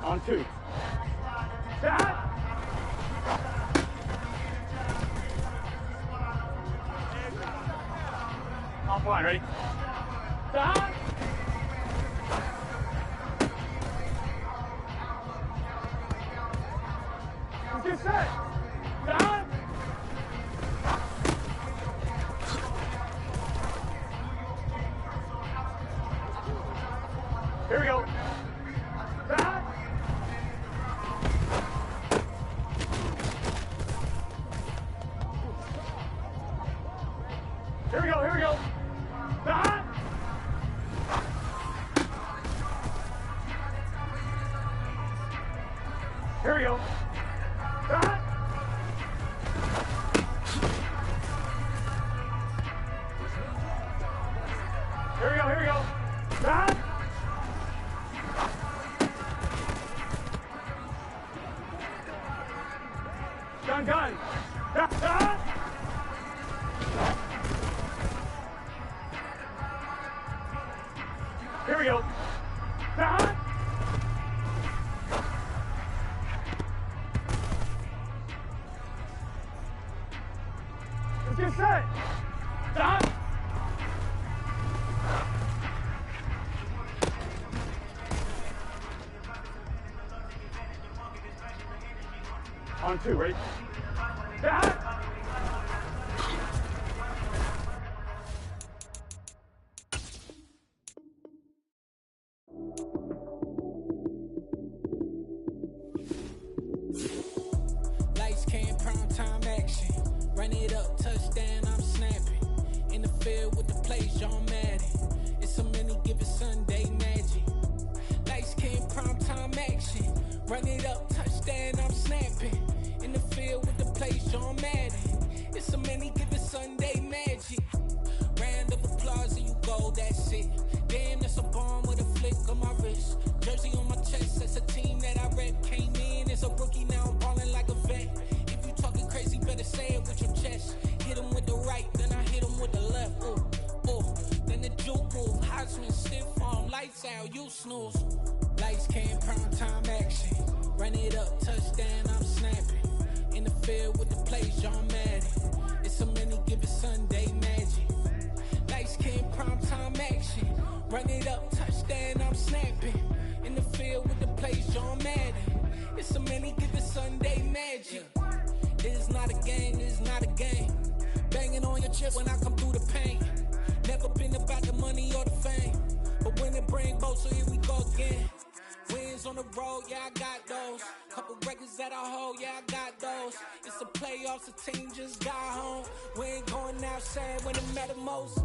C: On two. Stop. On one, ready? Stop. Get set. Stop. Here we go. Stop. Here we go. Stop. Here we go. Stop. Here we go. Stop. Gun. Stop. Here we go. Stop. Let's get set. Stop. On two, ready? Stop.
R: Lights, cam, prime time action. Run it up, touchdown, I'm snapping. In the field with the plays, John Madden. It's a many given Sunday magic. Lights, cam, prime time action. Run it up, touchdown, I'm snapping. In the field with the plays, John Madden. It's a many given Sunday magic. Round of applause and you go, that's it. Damn, that's a bomb with a flick on my wrist. Jersey on my chest, that's a team that I rep. Came in as a rookie, now I'm balling like a vet. If you talking crazy, better say it with your chest. Hit him with the right, then I hit him with the left. Then the juke move, Heisman stiff arm, lights out, you snooze. Lights, cam, prime time action. Run it up, touchdown, I'm snapping. In the field with the plays, John Madden. It's a many given Sunday magic. Lights, cam, prime time action. Run it up, touchdown, I'm snapping. In the field with the plays, John Madden. It's a many given Sunday magic. It is not a game, it is not a game. Banging on your chest when I come through the pain. Never been about the money or the fame. But when it bring both, so here we go again. Wins on the road, yeah, I got those. Couple records that I hold, yeah, I got those. It's the playoffs, the team just got home. We ain't going outside when it matter most.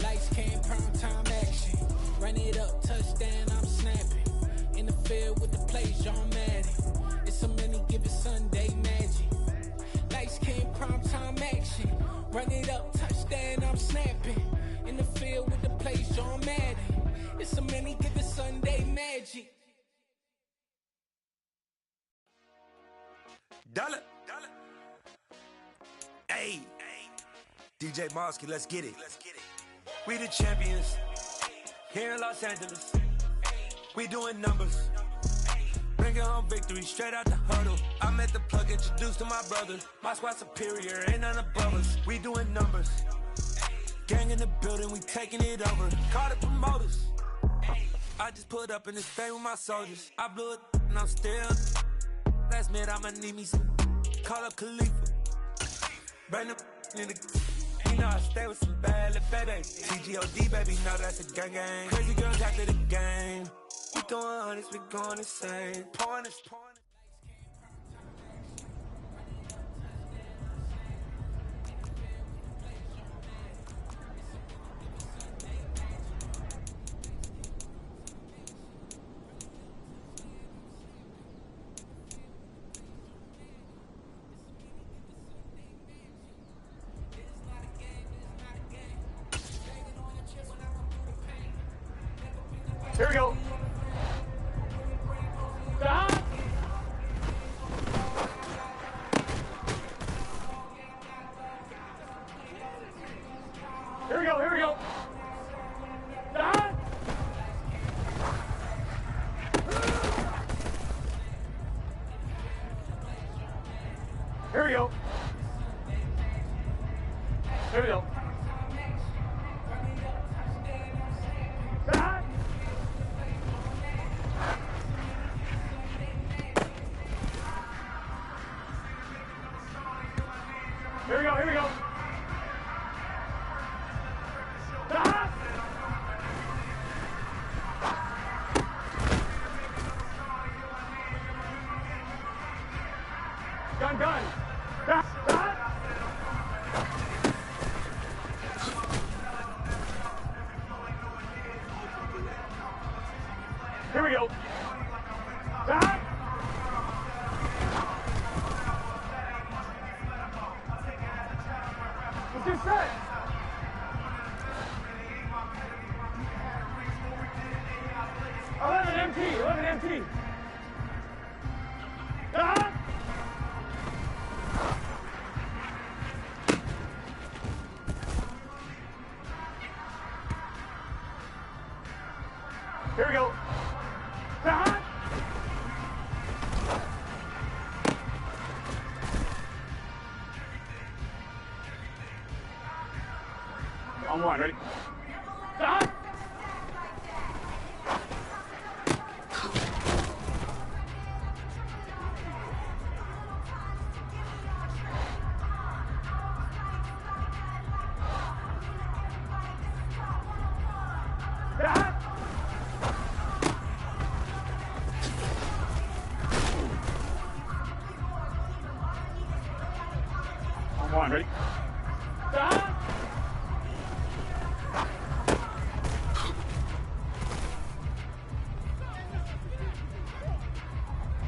R: Lights, cam, prime time action. Run it up, touchdown, I'm snapping. In the field with the plays, John Madden. It's a many given Sunday magic. Lights, cam, prime time action. Run it up, touchdown, I'm snapping. In the field with the plays, John Madden. It's a many given Sunday magic.
S: Dollar. Hey. DJ Mosky, let's get it. We the champions. Here in Los Angeles. We doing numbers. Bringing home victory straight out the huddle. I met the plug, introduced to my brother. My squad superior, ain't none above us. We doing numbers. Gang in the building, we taking it over. Call the promoters. I just put up in this thing with my soldiers. I blew it and I'm still. Last minute I'ma need me some. Call up Khalifa. Bring them in the. You know I stay with some bad little baby. TGOD baby, know that's a gang gang. Crazy girls after the game. We doing honest, we going insane. Pouring this.
C: Here we go. Stop. Here we go, here we go. Stop. Here we go. Here we go. Stop. Here we go, here we go. Stop! Gun. Stop! Stop! Here we go. Stop! What's this set? empty. Ah! Here we go. Ah! On one, ready? Ah! On, ready? Stop!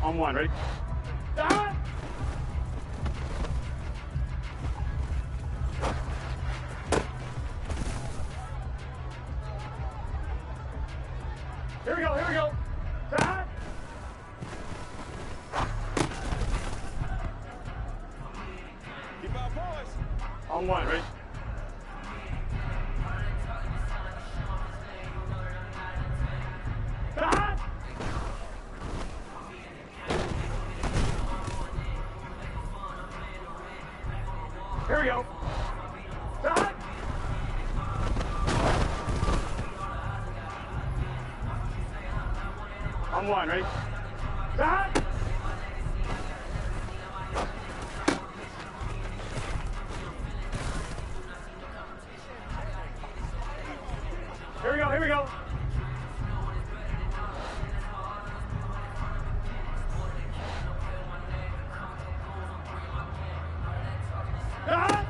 C: On one, ready? Stop! Here we go. Stop!
N: Keep our boys.
C: On one, ready? Stop! Here we go. Stop! On one, ready? Stop! Here we go. Ah!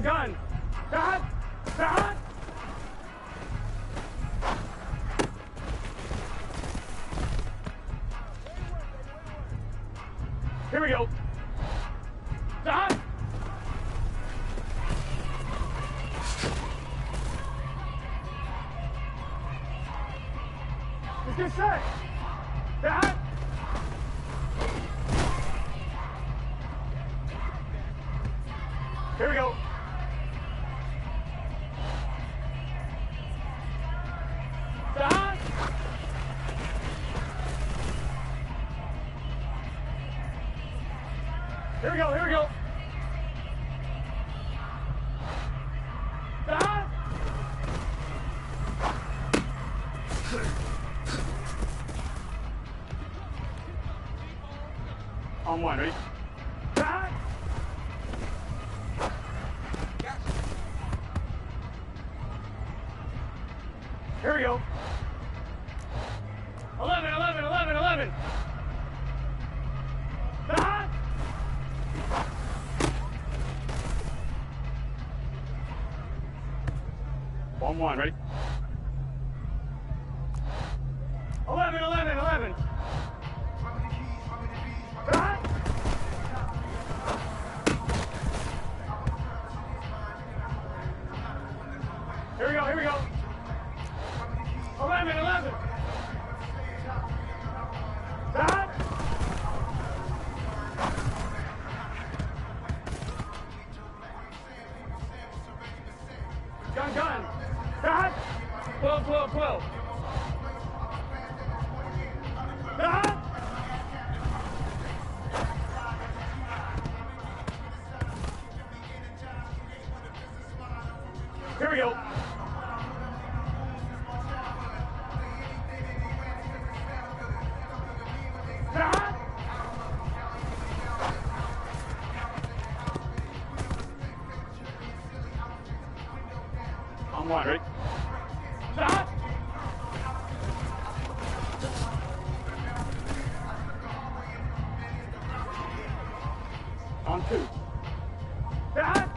C: Gun. Stop! Here we go. Stop!
T: set. That. Here we go. That. Here we go, here we go. That. On one, ready? That. Here we go. 11, 11, 11, 11. That. One, ready? 11, 11, 11. That. Here we go, here we go. 11, 11. That. Gun, gun. That. 12, 12, 12. That. Here we go. That. On one, ready? That. On two. That.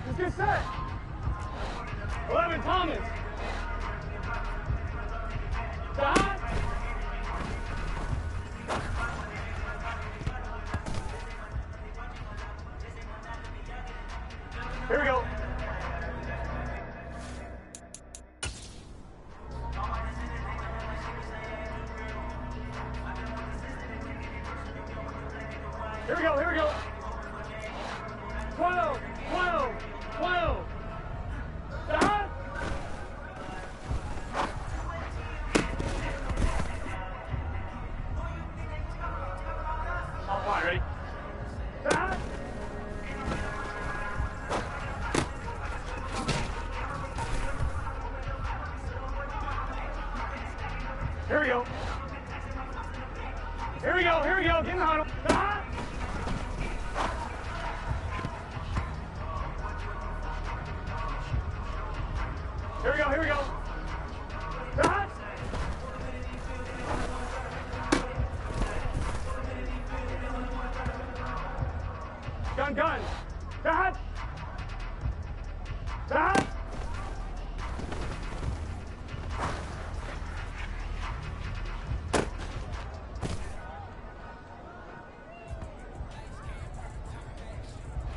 T: Let's get set. 11, Thomas. That. Here we go. Here we go, here we go. 12, 12, 12. That. On one, ready? That. Here we go. Here we go, here we go. Get in the huddle. Ah! Here we go, here we go. Ah! Gun, gun. That. That.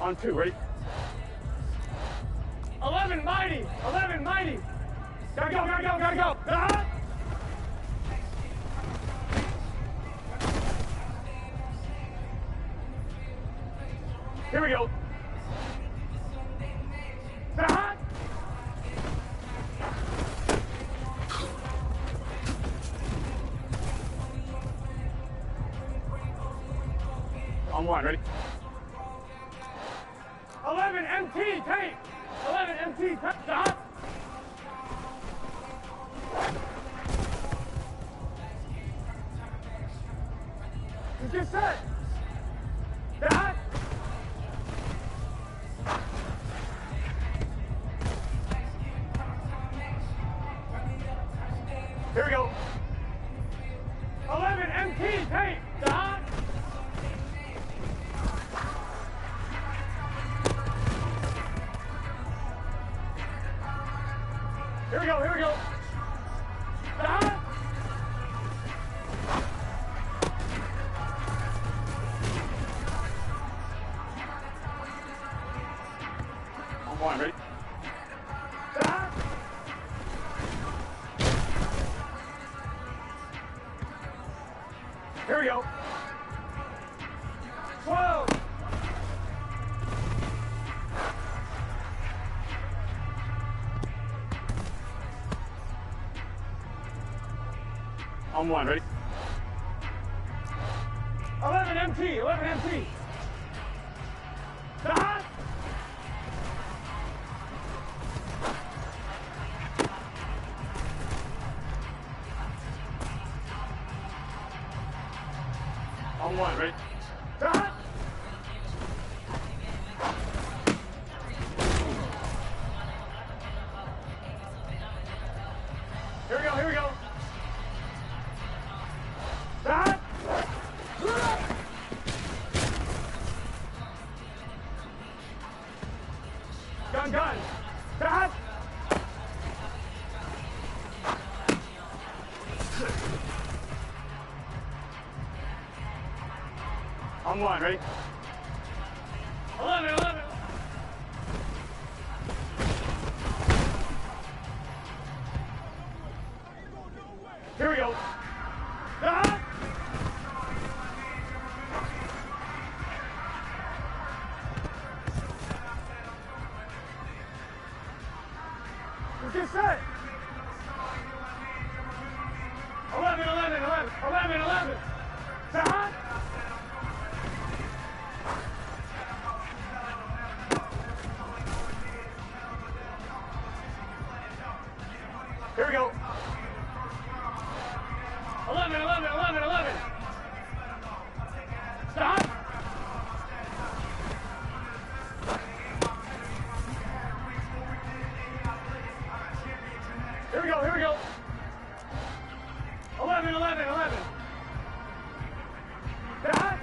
T: On two, ready? 11, mighty! 11, mighty! Gotta go, gotta go, gotta go! Ah! Here we go. Ah! On one, ready? 11 MT, take! 11 MT, take! Stop! Get set! That! Here we go. 11 MT, take! Stop! Here we go, here we go. Stop! On one, ready? Here we go. 12. On one, ready? 11 MT, 11 MT. Stop! On one, ready? Stop! Here we go, here we go. Stop! Gun, gun. Stop! On one, ready? 11, 11. Here we go. Stop! Just set. 11, 11, 11, 11, 11. Stop! Here we go. 11, 11, 11, 11. Stop! Here we go, here we go. 11, 11, 11. Stop!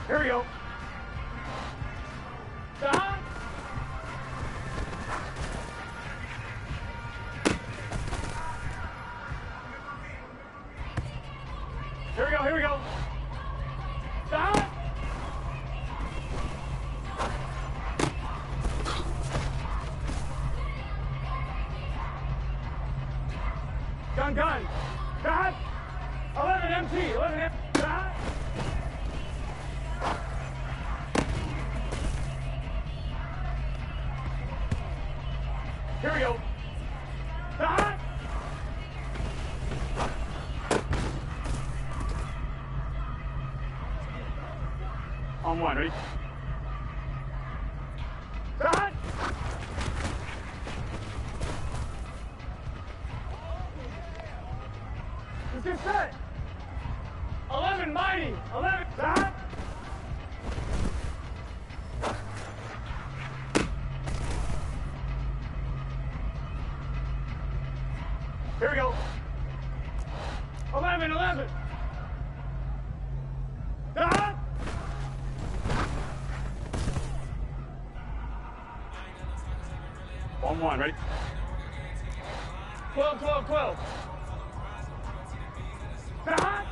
T: Here we go. Stop! Here we go, here we go. Stop! Gun, gun. Stop! 11 MT, 11 MT. Stop! Here we go. Stop! On one, ready? Stop! Just set. 11 mighty. 11. Stop! Here we go. 11, 11. Stop! On one, ready? 12, 12, 12. Stop!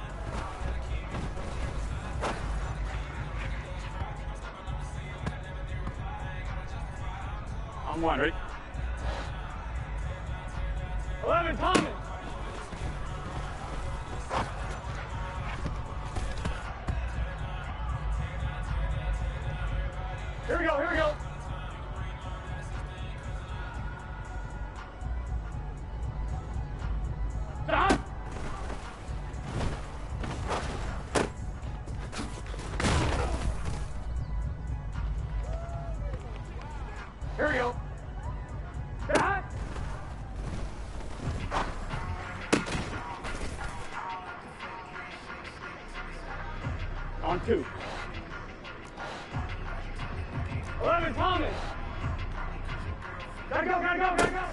T: On one, ready? 11, Thomas. Here we go, here we go. Stop! Here we go. Stop! On two. 11, Thomas. Gotta go, gotta go, gotta go.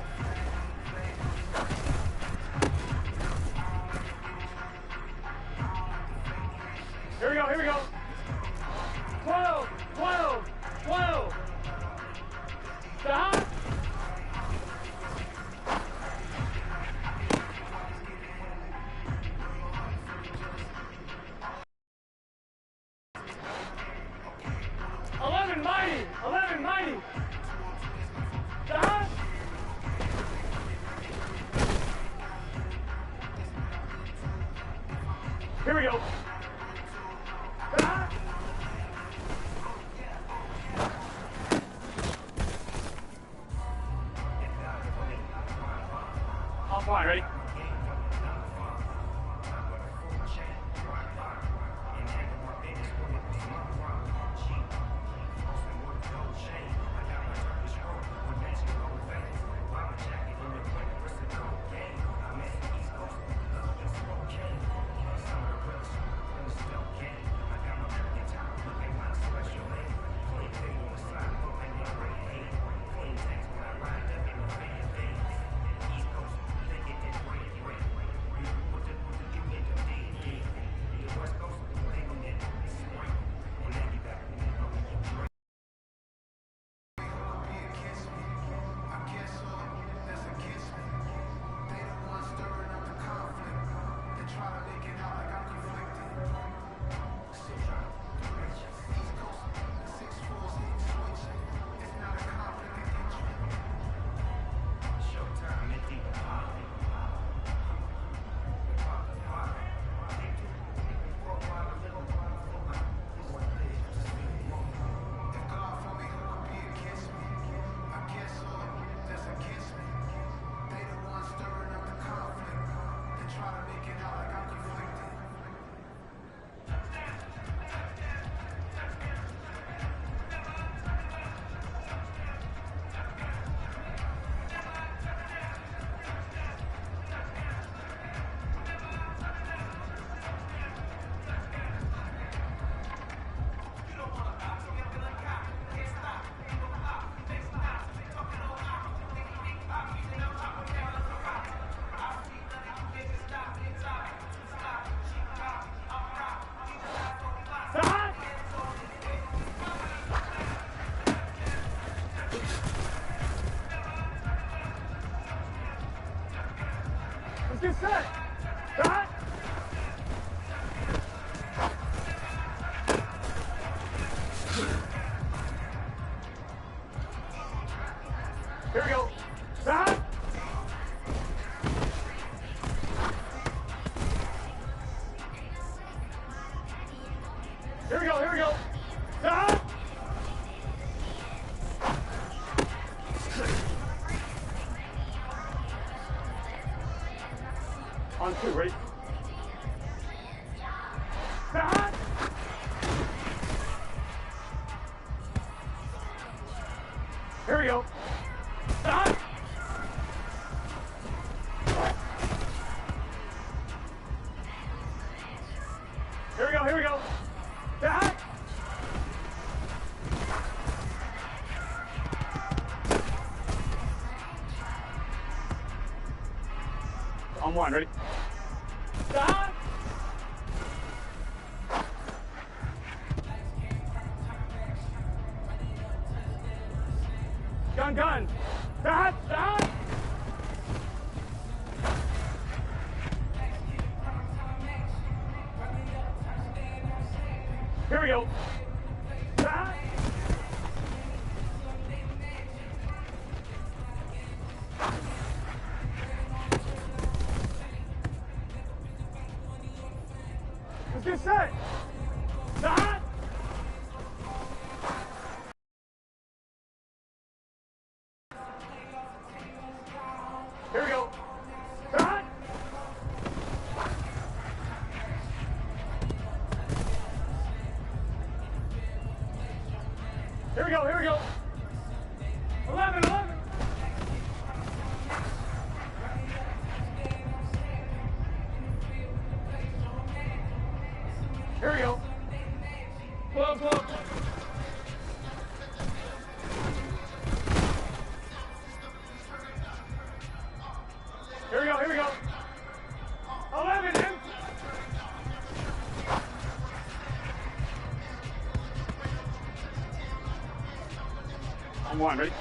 T: Here we go, here we go. 12, 12, 12. Stop. Mighty! 11 mighty! Stop! Come on, ready? Get set. Cut. Here we go. Cut. Here we go. Here we go. Cut. On two, ready? Start! Here we go. Start! Here we go, here we go. Start! On one, ready? Stop! Gun, gun! Stop! Stop! Here we go. Stop! Let's get set. Stop. Here we go. Stop. Here we go. Here we go. 11, 11. Here we go. Blow, blow. Here we go, here we go. 11 in. On one, ready?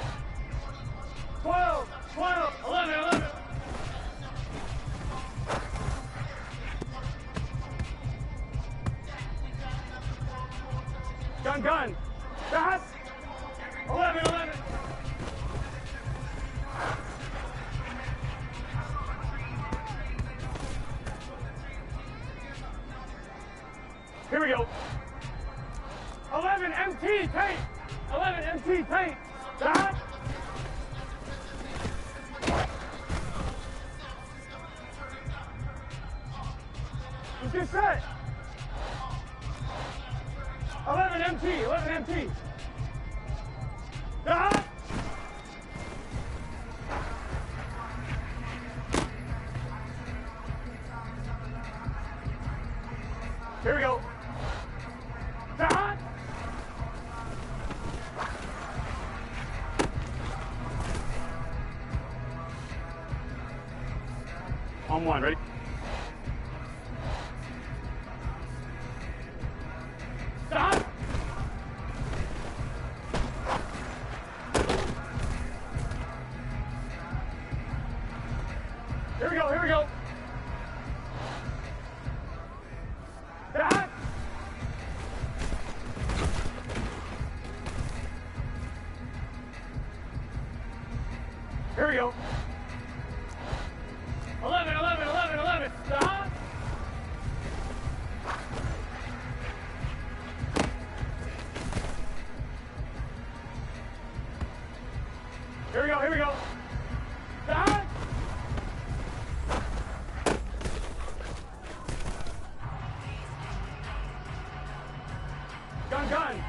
T: 12, 12, 11, 11. Gun, gun. Fast. 11, 11. Here we go. 11 MT paint. 11 MT paint. Fast. Get set. 11 MT, 11 MT. Stop. Here we go. Stop. On one, ready? Stop. Here we go, here we go. Stop. Here we go. 11, 11, 11, 11. Stop. Here we go, here we go. Stop. Gun, gun.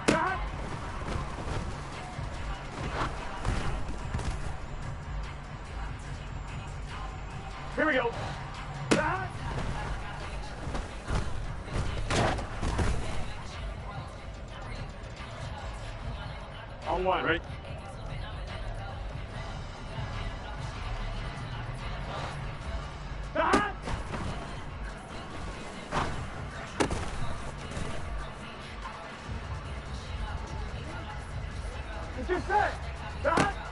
T: Stop. Here we go. Stop. On one, ready? Stop. It's just set. Stop.